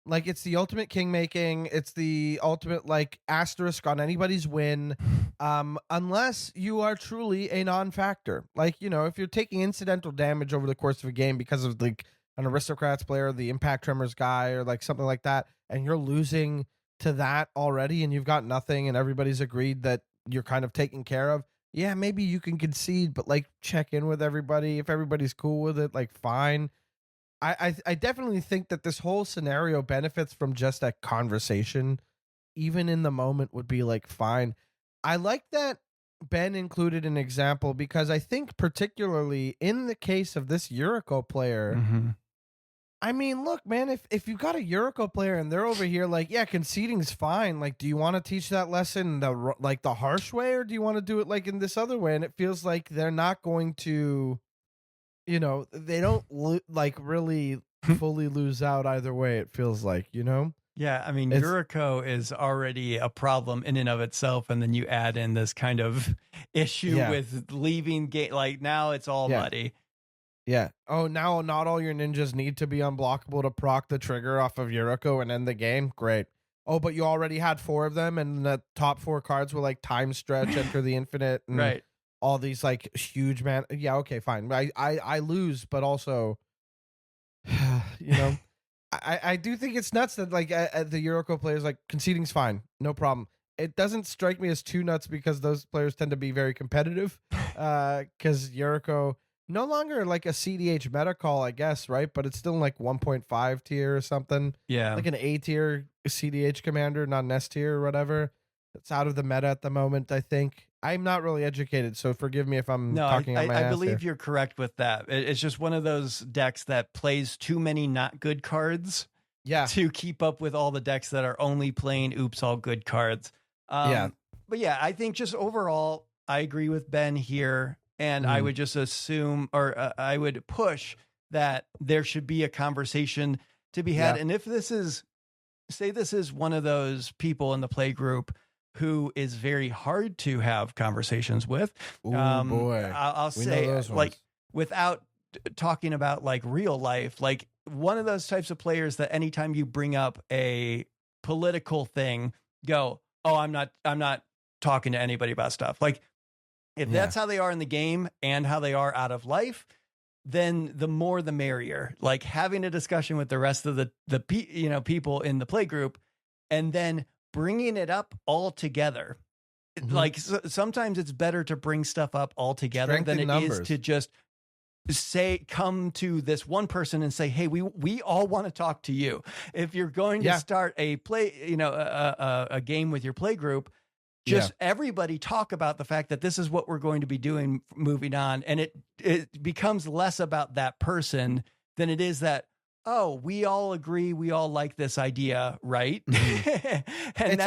like, it's the ultimate king-making. It's the ultimate, like, asterisk on anybody's win, unless you are truly a non-factor. Like, if you're taking incidental damage over the course of a game because of, like, an aristocrats player, the impact tremors guy, or, like, something like that, and you're losing to that already and you've got nothing and everybody's agreed that you're kind of taken care of, yeah, maybe you can concede, but, like, check in with everybody. If everybody's cool with it, like, fine. I definitely think that this whole scenario benefits from just a conversation, even in the moment, would be like fine. I like that Ben included an example because I think particularly in the case of this Yuriko player, I mean, look, man, if you've got a Yuriko player and they're over here like, yeah, conceding's fine. Like, do you want to teach that lesson the harsh way, or do you want to do it like in this other way? And it feels like they're not going to, they don't really fully lose out either way. It feels like, Yeah, I mean, Yuriko is already a problem in and of itself, and then you add in this kind of issue with leaving game. Like, now it's all muddy. Yeah. Oh, now not all your ninjas need to be unblockable to proc the trigger off of Yuriko and end the game. Great. Oh, but you already had 4 of them, and the top 4 cards were like time stretch, enter the infinite, and right. All these like huge man. Yeah, okay, fine. I lose, but also, I do think it's nuts that like the Yuriko players, like, conceding's fine, no problem. it doesn't strike me as too nuts because those players tend to be very competitive. Because Yuriko no longer like a CDH meta call, I guess, right? But it's still like 1.5 tier or something. Yeah. Like an A tier CDH commander, not an S tier or whatever. It's out of the meta at the moment, I think. I'm not really educated, so forgive me if I'm talking on my ass. I believe here. you're correct with that. It's just one of those decks that plays too many not good cards to keep up with all the decks that are only playing oops, all good cards. But yeah, I think just overall, I agree with Ben here. And I would just assume, or I would push that there should be a conversation to be had. And if this is, say this is one of those people in the play group who is very hard to have conversations with. Boy. I'll say, like, without talking about like real life, like one of those types of players that anytime you bring up a political thing, go, oh, I'm not talking to anybody about stuff. Like, if that's how they are in the game and how they are out of life, then the more the merrier. Like having a discussion with the rest of the people in the play group, and then bringing it up all together. Like sometimes it's better to bring stuff up all together than it is to just come to this one person and say, hey, we all want to talk to you. If you're going to start a play, a game with your play group, just everybody talk about the fact that this is what we're going to be doing moving on. And it becomes less about that person than it is that, oh, we all agree. We all like this idea. Right. And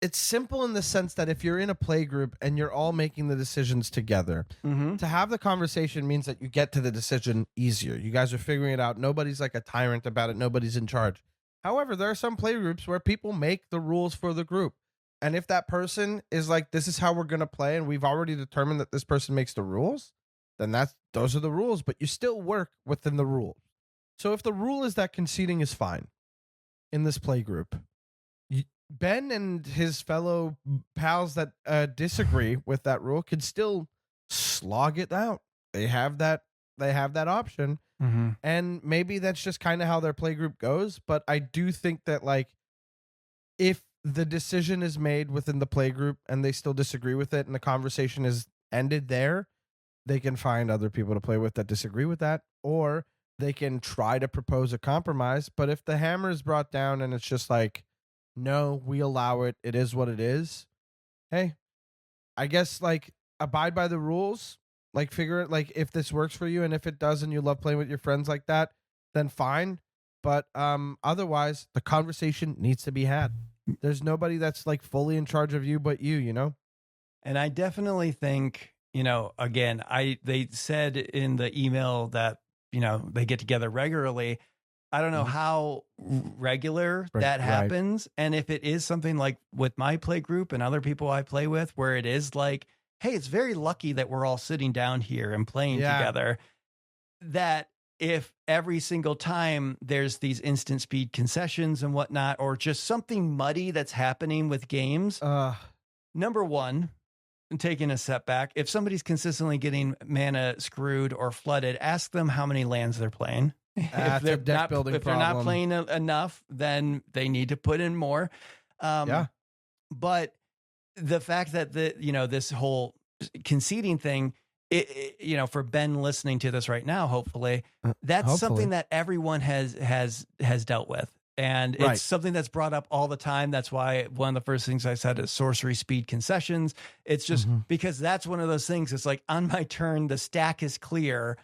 it's simple in the sense that if you're in a play group and you're all making the decisions together, to have the conversation means that you get to the decision easier. You guys are figuring it out. Nobody's like a tyrant about it. Nobody's in charge. However, there are some play groups where people make the rules for the group. And if that person is like, this is how we're going to play, and we've already determined that this person makes the rules, then those are the rules, but you still work within the rules. So if the rule is that conceding is fine in this play group, Ben and his fellow pals that disagree with that rule could still slog it out. They have that option. And maybe that's just kind of how their play group goes. But I do think that, like, if the decision is made within the play group and they still disagree with it and the conversation is ended there, they can find other people to play with that disagree with that, or they can try to propose a compromise. But if the hammer is brought down and it's just like, no, we allow it, it is what it is, hey, I guess, like, abide by the rules, like, figure it, like, if this works for you, and if it does and you love playing with your friends like that, then fine. But otherwise, the conversation needs to be had. There's nobody that's like fully in charge of you but you know? And I definitely think, again, they said in the email that, they get together regularly. I don't know how regular that happens. And if it is something like with my play group and other people I play with, where it is like, hey, it's very lucky that we're all sitting down here and playing together, that if every single time there's these instant speed concessions and whatnot, or just something muddy that's happening with games, number one, and taking a step back, if somebody's consistently getting mana screwed or flooded, ask them how many lands they're playing. If they're not playing enough, then they need to put in more. But the fact that this whole conceding thing, for Ben listening to this right now, hopefully that's something that everyone has dealt with. And it's something that's brought up all the time. That's why one of the first things I said is sorcery speed concessions. It's just because that's one of those things. It's like, on my turn, the stack is clear.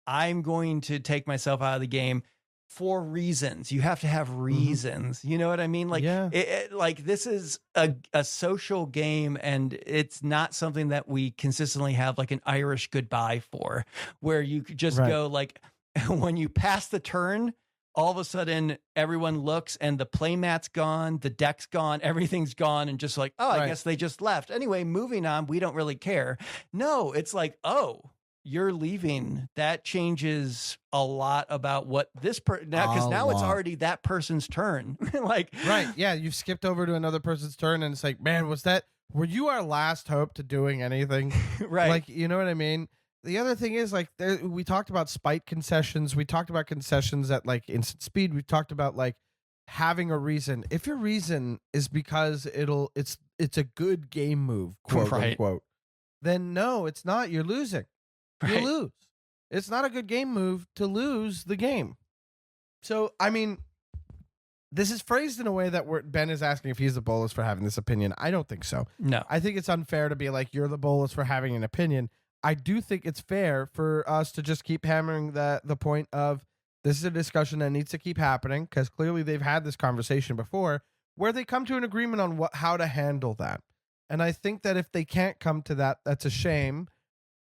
I'm going to take myself out of the game for reasons. You have to have reasons. You know what I mean? Like, like, this is a social game, and it's not something that we consistently have like an Irish goodbye for, where you could just go like, when you pass the turn, all of a sudden everyone looks and the playmat's gone, the deck's gone, everything's gone, and just like, oh, I guess they just left. Anyway, moving on. We don't really care. No, it's like, oh, you're leaving. That changes a lot about what this now, because now it's already that person's turn. Like, yeah, you've skipped over to another person's turn, and it's like, man, were you our last hope to doing anything? Like, you know what I mean? The other thing is, like, we talked about spite concessions. We talked about concessions at like instant speed. We talked about like having a reason. If your reason is because it's a good game move, quote unquote, then no, it's not. You're losing. You lose. It's not a good game move to lose the game. So, I mean, this is phrased in a way that Ben is asking if he's the bolus for having this opinion. I don't think so. No. I think it's unfair to be like, you're the bolus for having an opinion. I do think it's fair for us to just keep hammering the point of this is a discussion that needs to keep happening, because clearly they've had this conversation before where they come to an agreement on how to handle that. And I think that if they can't come to that, that's a shame.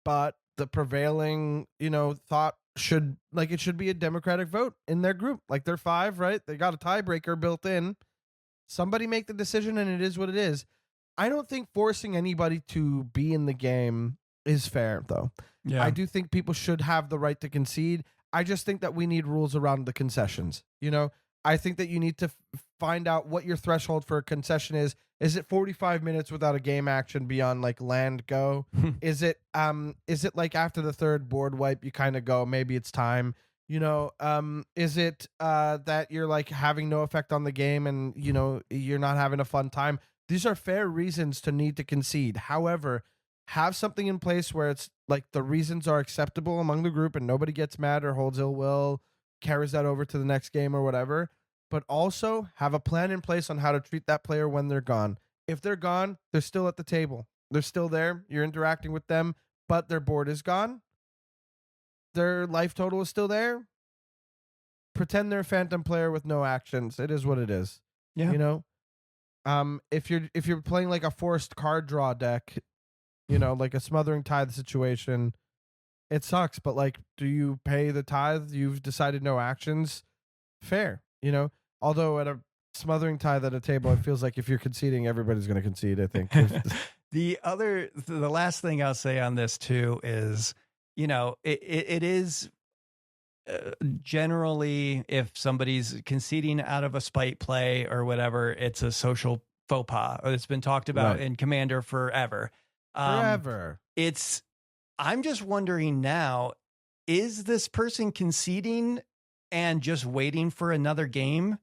But the prevailing, thought should be a democratic vote in their group. Like, they're 5, right? They got a tiebreaker built in. Somebody make the decision, and it is what it is. I don't think forcing anybody to be in the game is fair, though. Yeah. I do think people should have the right to concede. I just think that we need rules around the concessions. I think that you need to find out what your threshold for a concession is. Is it 45 minutes without a game action beyond like land go? Is it like after the third board wipe you kind of go, maybe it's time? Is it that you're like having no effect on the game and you're not having a fun time? These are fair reasons to need to concede. However, have something in place where it's like the reasons are acceptable among the group and nobody gets mad or holds ill will, carries that over to the next game or whatever. But also have a plan in place on how to treat that player when they're gone. If they're gone, they're still at the table. They're still there. You're interacting with them, but their board is gone. Their life total is still there. Pretend they're a phantom player with no actions. It is what it is. Yeah. If you're playing like a forced card draw deck, like a smothering tithe situation, it sucks. But like, do you pay the tithe? You've decided no actions. Fair. Although at a smothering tithe at a table, it feels like if you're conceding, everybody's going to concede, I think. The last thing I'll say on this too is, it is generally, if somebody's conceding out of a spite play or whatever, it's a social faux pas. It's been talked about in Commander forever. I'm just wondering now, is this person conceding and just waiting for another game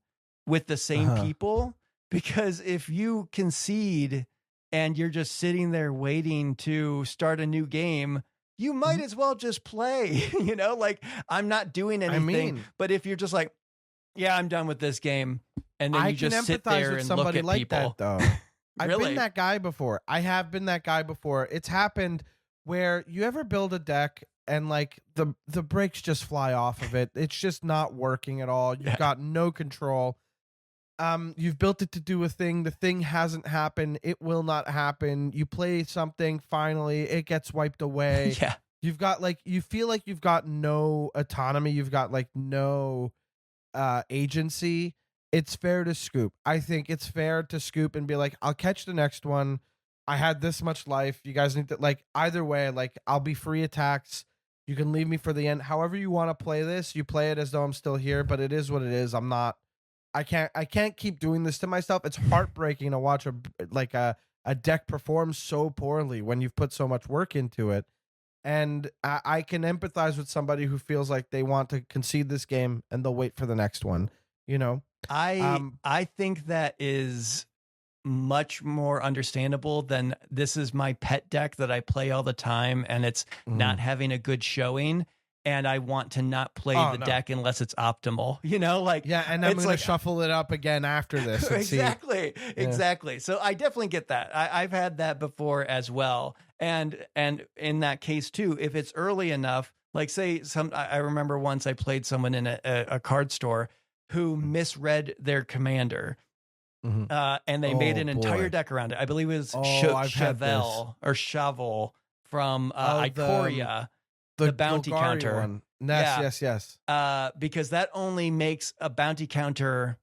with the same people? Because if you concede and you're just sitting there waiting to start a new game, you might as well just play, like, I'm not doing anything. But if you're just like, yeah, I'm done with this game, and then you just sit there and look at people. Though. I've been that guy before. I have been that guy before. It's happened where you ever build a deck and like the brakes just fly off of it. It's just not working at all. You've got no control. You've built it to do a thing. The thing hasn't happened. It will not happen. You play something. Finally, it gets wiped away. Yeah. You've got you feel like you've got no autonomy. You've got like no agency. It's fair to scoop. I think it's fair to scoop and be like, I'll catch the next one. I had this much life. You guys need to either way, I'll be free attacks. You can leave me for the end. However you want to play this, you play it as though I'm still here, but it is what it is. I can't keep doing this to myself. It's heartbreaking to watch a deck perform so poorly when you've put so much work into it. And I can empathize with somebody who feels like they want to concede this game and they'll wait for the next one. I think that is much more understandable than this is my pet deck that I play all the time and it's not having a good showing and I want to not play deck unless it's optimal, and I'm going to shuffle it up again after this. Exactly. So I definitely get that. I've had that before as well. And in that case too, if it's early enough, I remember once I played someone in a card store who misread their commander. And they made an entire deck around it. I believe it was Shovel from Ikoria, the bounty counter one. Yes. Because that only makes a bounty counter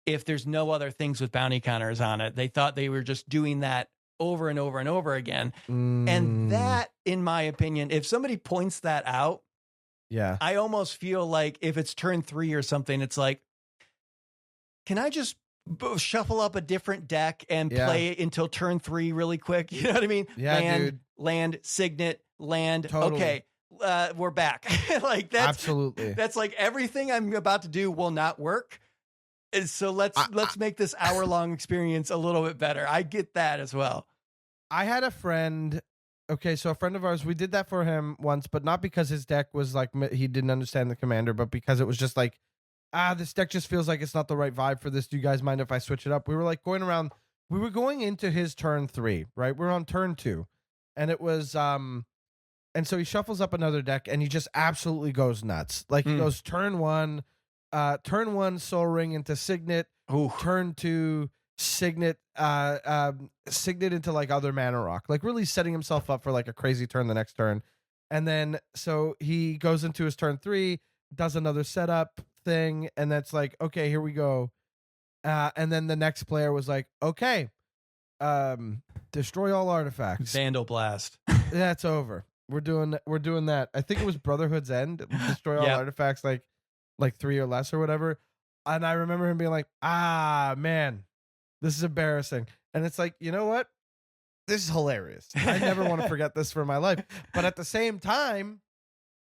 if there's no other things with bounty counters on it. They thought they were just doing that over and over and over again. And that, in my opinion, if somebody points that out, I almost feel like if it's turn 3 or something, it's like, can I just shuffle up a different deck and play it until turn 3 really quick? You know what I mean? Yeah, land, signet, land. Totally. Okay. We're back. That's absolutely. That's like everything I'm about to do will not work. So let's make this hour-long experience a little bit better. I get that as well. I had a friend. Okay, so a friend of ours, we did that for him once, but not because his deck was like he didn't understand the commander, but because it was just like, this deck just feels like it's not the right vibe for this. Do you guys mind if I switch it up? We were like going around. We were going into his turn 3, right? We're on turn 2, and it was and so he shuffles up another deck, and he just absolutely goes nuts. Like he goes turn 1, Soul Ring into Signet. Ooh. Turn 2. Signet Signet into like other mana rock, like really setting himself up for like a crazy turn the next turn. And then so he goes into his turn 3, does another setup thing, and that's like, okay, here we go. And then the next player was like, okay, destroy all artifacts, Vandal Blast. That's over. We're doing that. I think it was Brotherhood's End, destroy all artifacts like 3 or less or whatever. And I remember him being like, man, this is embarrassing. And it's like, you know what? This is hilarious. I never want to forget this for my life. But at the same time,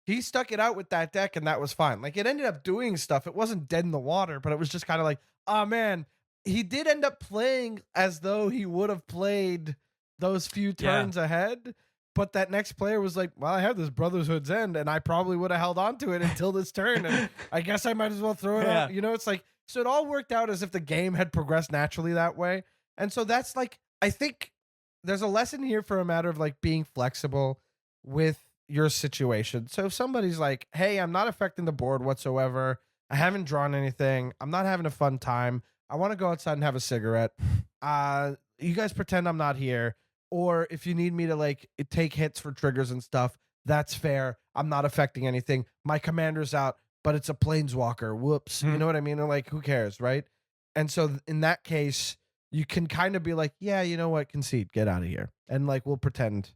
he stuck it out with that deck, and that was fine. Like, it ended up doing stuff. It wasn't dead in the water, but it was just kind of like, oh, man. He did end up playing as though he would have played those few turns ahead. But that next player was like, well, I have this Brotherhood's End, and I probably would have held on to it until this turn. And I guess I might as well throw it out. You know, it's like, so it all worked out as if the game had progressed naturally that way. And so that's like, I think there's a lesson here for a matter of like being flexible with your situation. So if somebody's like, hey, I'm not affecting the board whatsoever. I haven't drawn anything. I'm not having a fun time. I want to go outside and have a cigarette. You guys pretend I'm not here. Or if you need me to like take hits for triggers and stuff, that's fair. I'm not affecting anything. My commander's out, but it's a planeswalker. Whoops. You know what I mean? Or like, who cares, right? And so in that case, you can kind of be like, yeah, you know what? Concede, get out of here. And like, we'll pretend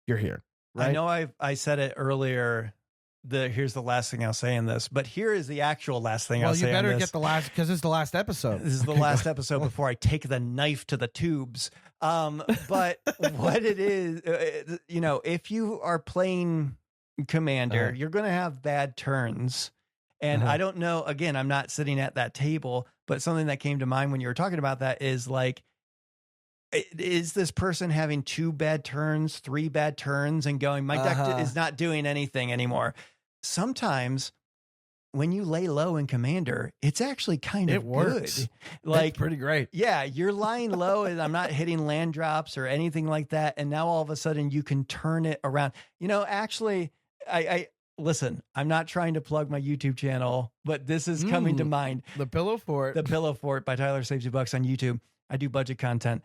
you're here. Right? I know I said it earlier. Here's the last thing I'll say in this, but here is the actual last thing I'll say. Well, you better get the last, because it's the last episode. This is the last episode before I take the knife to the tubes. But what it is, you know, if you are playing Commander, you're going to have bad turns. And I don't know, again, I'm not sitting at that table, but something that came to mind when you were talking about that is like, is this person having 2 bad turns, 3 bad turns, and going, my deck is not doing anything anymore? Sometimes when you lay low in Commander, it's actually kind of works. Good. Like, it's pretty great. Yeah, you're lying low and I'm not hitting land drops or anything like that. And now all of a sudden you can turn it around. You know, actually, I listen, I'm not trying to plug my YouTube channel, but this is coming to mind. The Pillowfort. The Pillowfort by Tyler Savesya Bucks on YouTube. I do budget content.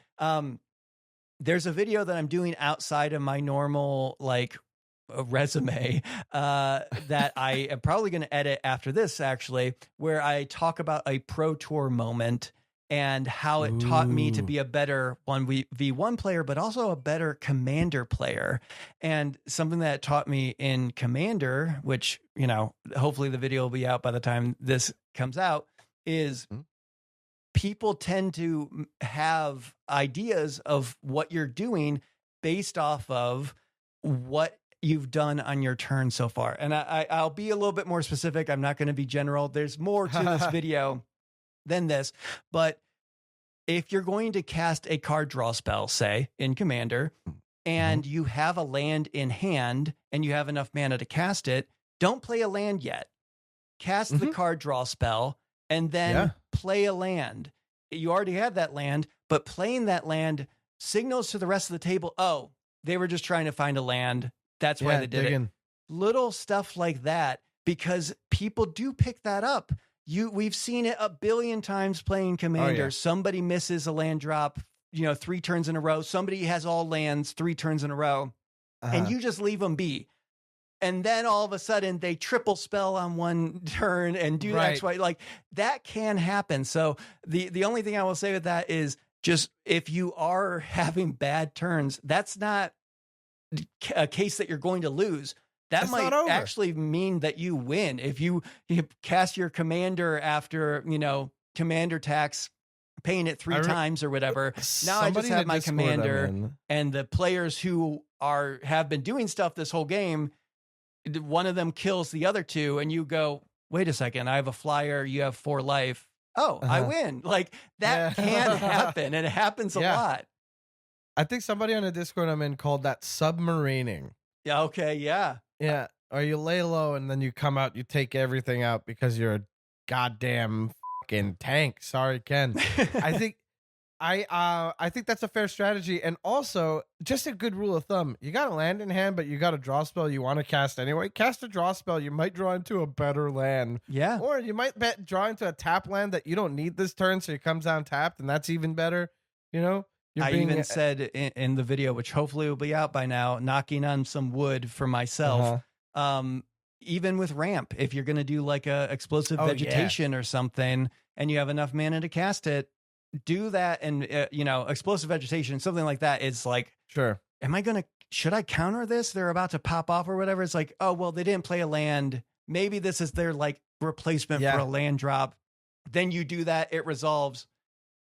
There's a video that I'm doing outside of my normal, like, resume that I am probably going to edit after this, actually, where I talk about a Pro Tour moment and how it taught me to be a better 1v1 player, but also a better Commander player. And something that taught me in Commander, which, you know, hopefully the video will be out by the time this comes out, is people tend to have ideas of what you're doing based off of what you've done on your turn so far. And I'll be a little bit more specific. I'm not going to be general. There's more to this video than this. But if you're going to cast a card draw spell, say in Commander, and you have a land in hand and you have enough mana to cast it, don't play a land yet. Cast the card draw spell and then play a land. You already have that land, but playing that land signals to the rest of the table, oh, they were just trying to find a land. That's why they did it. Little stuff like that, because people do pick that up. We've seen it a billion times playing Commander. Somebody misses a land drop, 3 turns in a row. Somebody has all lands 3 turns in a row, and you just leave them be. And then all of a sudden they triple spell on one turn and do X, Y. Like, that can happen. So the only thing I will say with that is just, if you are having bad turns, that's not a case that you're going to lose. That might actually mean that you win. If you cast your Commander after, Commander tax, paying it 3 times or whatever. Now I just have my Commander, and the players who have been doing stuff this whole game, one of them kills the other 2, and you go, wait a second, I have a flyer, you have 4 life. oh, I win. Like that can happen, and it happens a lot. I think somebody on a Discord I'm in called that submarining. Yeah. Okay. Yeah. Yeah. Or you lay low and then you come out, you take everything out because you're a goddamn fucking tank. Sorry, Ken. I think that's a fair strategy. And also, just a good rule of thumb. You got a land in hand, but you got a draw spell you want to cast anyway. Cast a draw spell. You might draw into a better land. Yeah. Or you might draw into a tap land that you don't need this turn, so it comes down tapped, and that's even better. You know? I even said in the video, which hopefully will be out by now, knocking on some wood for myself. Even with ramp, if you're going to do like a explosive vegetation or something, and you have enough mana to cast it, do that. And explosive vegetation, something like that. It's like, sure. Should I counter this? They're about to pop off or whatever. It's like, oh, well, they didn't play a land. Maybe this is their like replacement for a land drop. Then you do that. It resolves.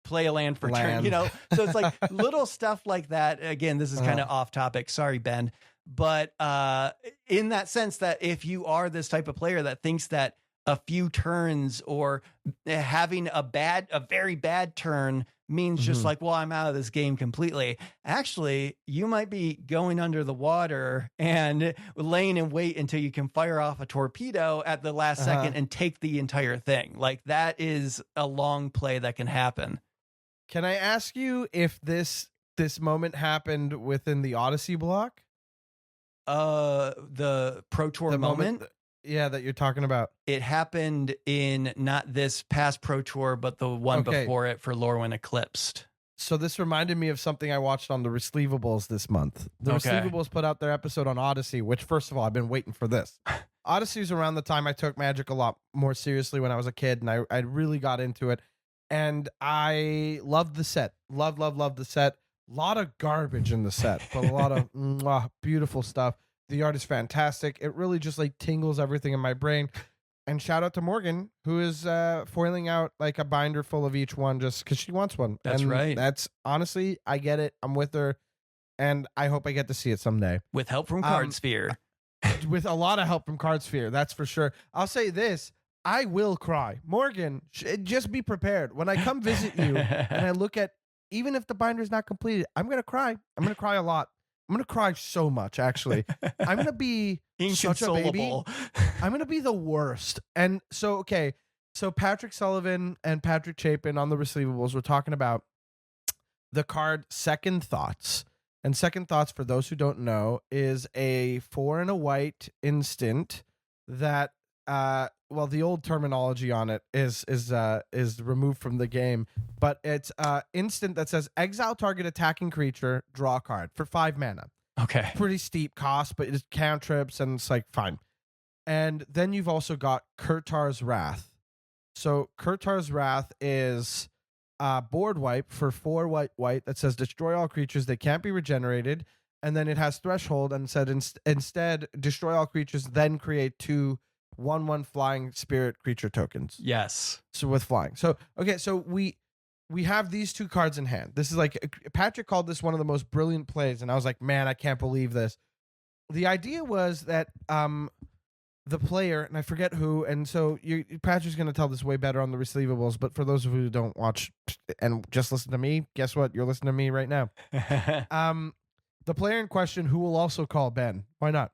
Play a land for turn, so it's like little stuff like that. Again, this is kind of off topic. Sorry, Ben. But in that sense that if you are this type of player that thinks that a few turns or having a very bad turn means just like, well, I'm out of this game completely. Actually, you might be going under the water and laying in wait until you can fire off a torpedo at the last second and take the entire thing. Like that is a long play that can happen. Can I ask you if this moment happened within the Odyssey block? The Pro Tour moment? That you're talking about. It happened in not this past Pro Tour, but the one before it for Lorwyn Eclipsed. So this reminded me of something I watched on the Receivables this month. The Receivables put out their episode on Odyssey, which, first of all, I've been waiting for this. Odyssey was around the time I took Magic a lot more seriously when I was a kid, and I really got into it. And I loved the set. Love the set. A lot of garbage in the set, but a lot of beautiful stuff. The art is fantastic. It really just like tingles everything in my brain. And shout out to Morgan, who is foiling out like a binder full of each one just because she wants one. That's right. That's honestly, I get it. I'm with her. And I hope I get to see it someday. With help from Cardsphere. With a lot of help from Cardsphere, that's for sure. I'll say this. I will cry. Morgan, just be prepared. When I come visit you and I look at, even if the binder is not completed, I'm going to cry. I'm going to cry a lot. I'm going to cry so much, actually. I'm going to be such a baby. I'm going to be the worst. And so Patrick Sullivan and Patrick Chapin on the Receivables were talking about the card Second Thoughts. And Second Thoughts, for those who don't know, is a 4 and a white instant that the old terminology on it is removed from the game, but it's instant that says exile target attacking creature, draw a card for 5 mana. Okay. Pretty steep cost, but it's cantrips and it's like fine. And then you've also got Kurtar's Wrath. So Kurtar's Wrath is board wipe for 4 white that says destroy all creatures that can't be regenerated, and then it has threshold and said instead destroy all creatures, then create 2 1/1 flying spirit creature tokens. Yes. So with flying. So we have these 2 cards in hand. This is like Patrick called this one of the most brilliant plays, and I was like, man, I can't believe this. The idea was that the player, and I forget who, and so Patrick's going to tell this way better on the Receivables, but for those of you who don't watch and just listen to me, guess what? You're listening to me right now. The player in question, who will also call Ben. Why not?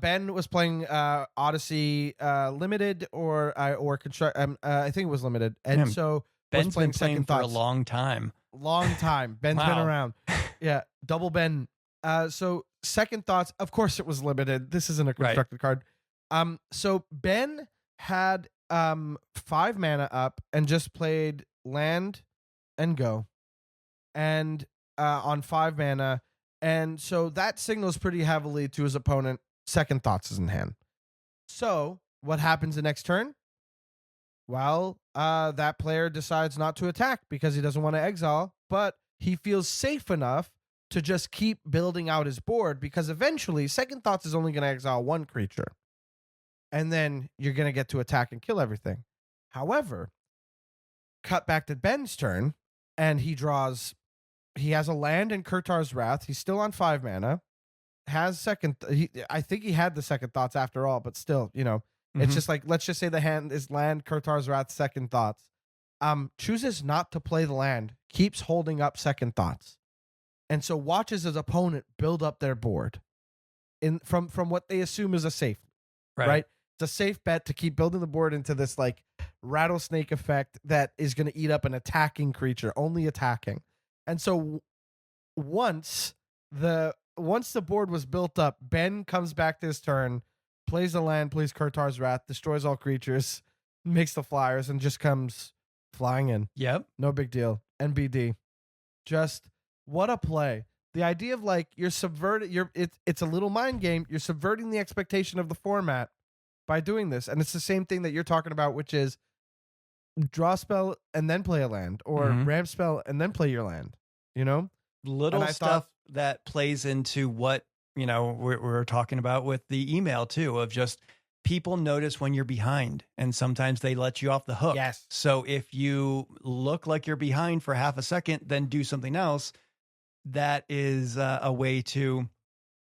Ben was playing Odyssey Limited or Construct. I think it was Limited, and so Ben's playing been playing Second for Thoughts. a long time. Ben's been around. Yeah, double Ben. So Second Thoughts. Of course, it was limited. This isn't a constructed card. So Ben had 5 mana up and just played land and go, and on 5 mana, and so that signals pretty heavily to his opponent. Second Thoughts is in hand. So what happens the next turn? Well, that player decides not to attack because he doesn't want to exile, but he feels safe enough to just keep building out his board because eventually Second Thoughts is only going to exile 1 creature. And then you're going to get to attack and kill everything. However, cut back to Ben's turn, and he has a land in Kurtar's Wrath. He's still on 5 mana. Has I think he had the Second Thoughts after all, but still, It's just like, let's just say the hand is land, Kurtar's Wrath, second thoughts. Chooses not to play the land, keeps holding up second thoughts, and so watches his opponent build up their board from what they assume is a safe, right? It's a safe bet to keep building the board into this like rattlesnake effect that is going to eat up an attacking creature, only attacking. And so once the board was built up, Ben comes back to his turn, plays the land, plays Kurtar's Wrath, destroys all creatures, makes the flyers, and just comes flying in. Yep. No big deal. NBD. Just what a play. The idea of like it's a little mind game. You're subverting the expectation of the format by doing this. And it's the same thing that you're talking about, which is draw a spell and then play a land, or ramp spell and then play your land, you know? Little stuff that plays into what, you know, we're talking about with the email too, of just people notice when you're behind and sometimes they let you off the hook. Yes. So if you look like you're behind for half a second, then do something else. That is a way to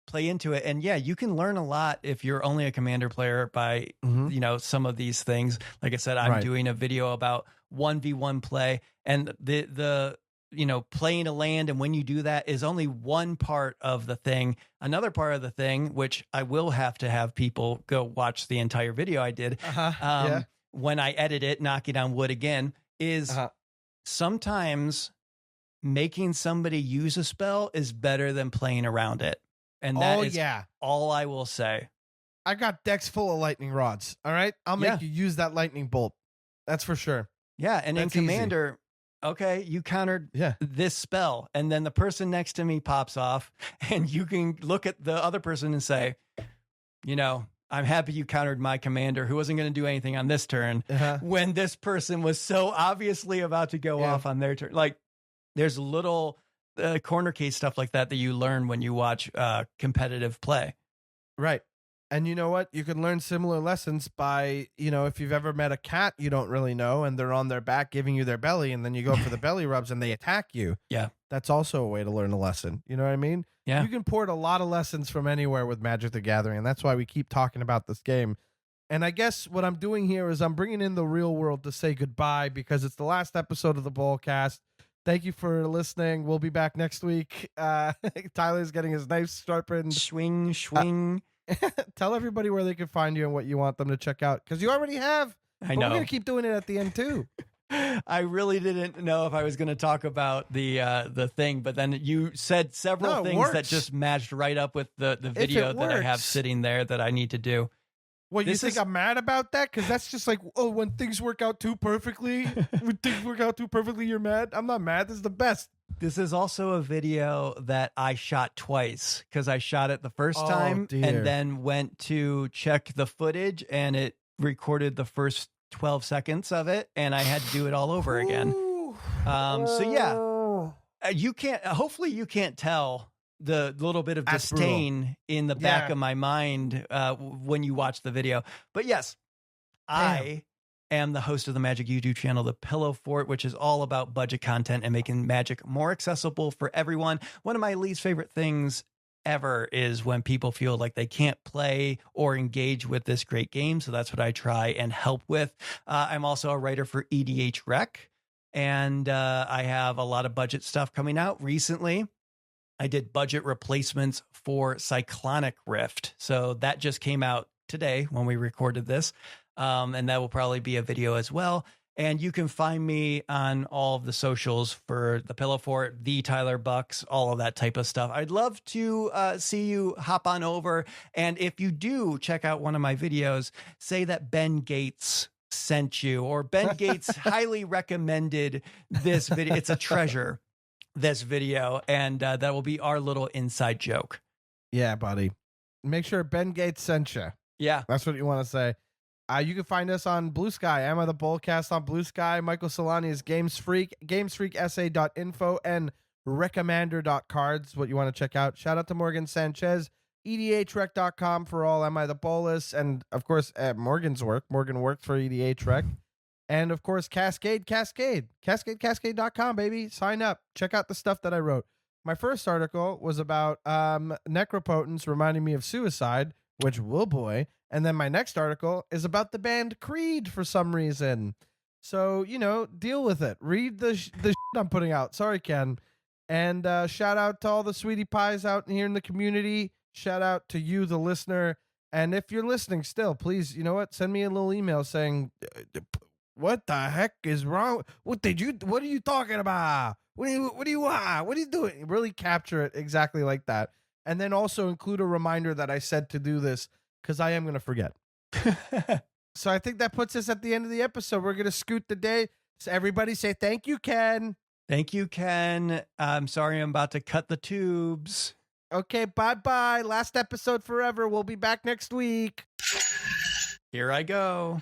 play into it. And yeah, you can learn a lot if you're only a commander player by, you know, some of these things. Like I said, I'm doing a video about 1v1 play, and the you know, playing a land, and when you do that is only one part of the thing. Another part of the thing, which I will have to have people go watch the entire video I did when I edit it, knocking on wood again, is sometimes making somebody use a spell is better than playing around it. And that is all I will say. I got decks full of lightning rods. All right. I'll make you use that lightning bolt. That's for sure. Yeah. And that's in Commander, okay, you countered this spell, and then the person next to me pops off, and you can look at the other person and say, you know, I'm happy you countered my commander who wasn't going to do anything on this turn when this person was so obviously about to go off on their turn. Like, there's little corner case stuff like that you learn when you watch competitive play. Right. And you know what? You can learn similar lessons by, you know, if you've ever met a cat you don't really know and they're on their back giving you their belly, and then you go for the belly rubs and they attack you. Yeah. That's also a way to learn a lesson. You know what I mean? Yeah. You can port a lot of lessons from anywhere with Magic the Gathering, and that's why we keep talking about this game. And I guess what I'm doing here is I'm bringing in the real world to say goodbye, because it's the last episode of the Bolcast. Thank you for listening. We'll be back next week. Tyler's getting his knife sharpened. Swing, swing. Tell everybody where they can find you and what you want them to check out, because you already have. I know. We're going to keep doing it at the end too. I really didn't know if I was going to talk about the thing, but then you said several things that just matched right up with the video that I have sitting there that I need to do. Well, you think I'm mad about that? Because that's just like, oh, when things work out too perfectly, you're mad. I'm not mad. This is the best. This is also a video that I shot twice, because I shot it the first time and then went to check the footage, and it recorded the first 12 seconds of it, and I had to do it all over again. So yeah, you can't, hopefully you can't tell the little bit of disdain in the back of my mind when you watch the video. But yes, I am the host of the Magic YouTube channel, The Pillowfort, which is all about budget content and making Magic more accessible for everyone. One of my least favorite things ever is when people feel like they can't play or engage with this great game. So that's what I try and help with. I'm also a writer for EDHREC, and I have a lot of budget stuff coming out recently. I did budget replacements for Cyclonic Rift. So that just came out today when we recorded this. And that will probably be a video as well. And you can find me on all of the socials for the Pillowfort, the Tyler Bucks, all of that type of stuff. I'd love to see you hop on over. And if you do check out one of my videos, say that Ben Gates sent you, or Ben Gates highly recommended this video. It's a treasure, this video. And that will be our little inside joke. Yeah, buddy. Make sure Ben Gates sent you. Yeah. That's what you want to say. You can find us on Blue Sky. Am I the Bolcast on Blue Sky? Michael Celani is gamesfreaksa.info, and recommander.cards, what you want to check out. Shout out to Morgan Sanchez, EDHREC.com for all Am I the Bolus, and of course Morgan's work. Morgan worked for EDHREC. And of course Cascade.com, baby. Sign up. Check out the stuff that I wrote. My first article was about necropotence reminding me of suicide. which whoa boy. And then my next article is about the band Creed for some reason. So, deal with it. Read the shit I'm putting out. Sorry, Ken. And shout out to all the sweetie pies out here in the community. Shout out to you, the listener. And if you're listening still, please, send me a little email saying, what the heck is wrong? What are you talking about? What do you want? What are you doing? Really capture it exactly like that. And then also include a reminder that I said to do this, because I am going to forget. So I think that puts us at the end of the episode. We're going to scoot the day. So everybody say thank you, Ken. Thank you, Ken. I'm sorry I'm about to cut the tubes. Okay, bye-bye. Last episode forever. We'll be back next week. Here I go.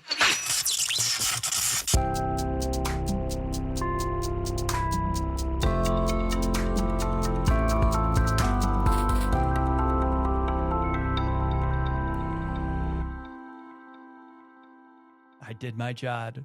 I did my job.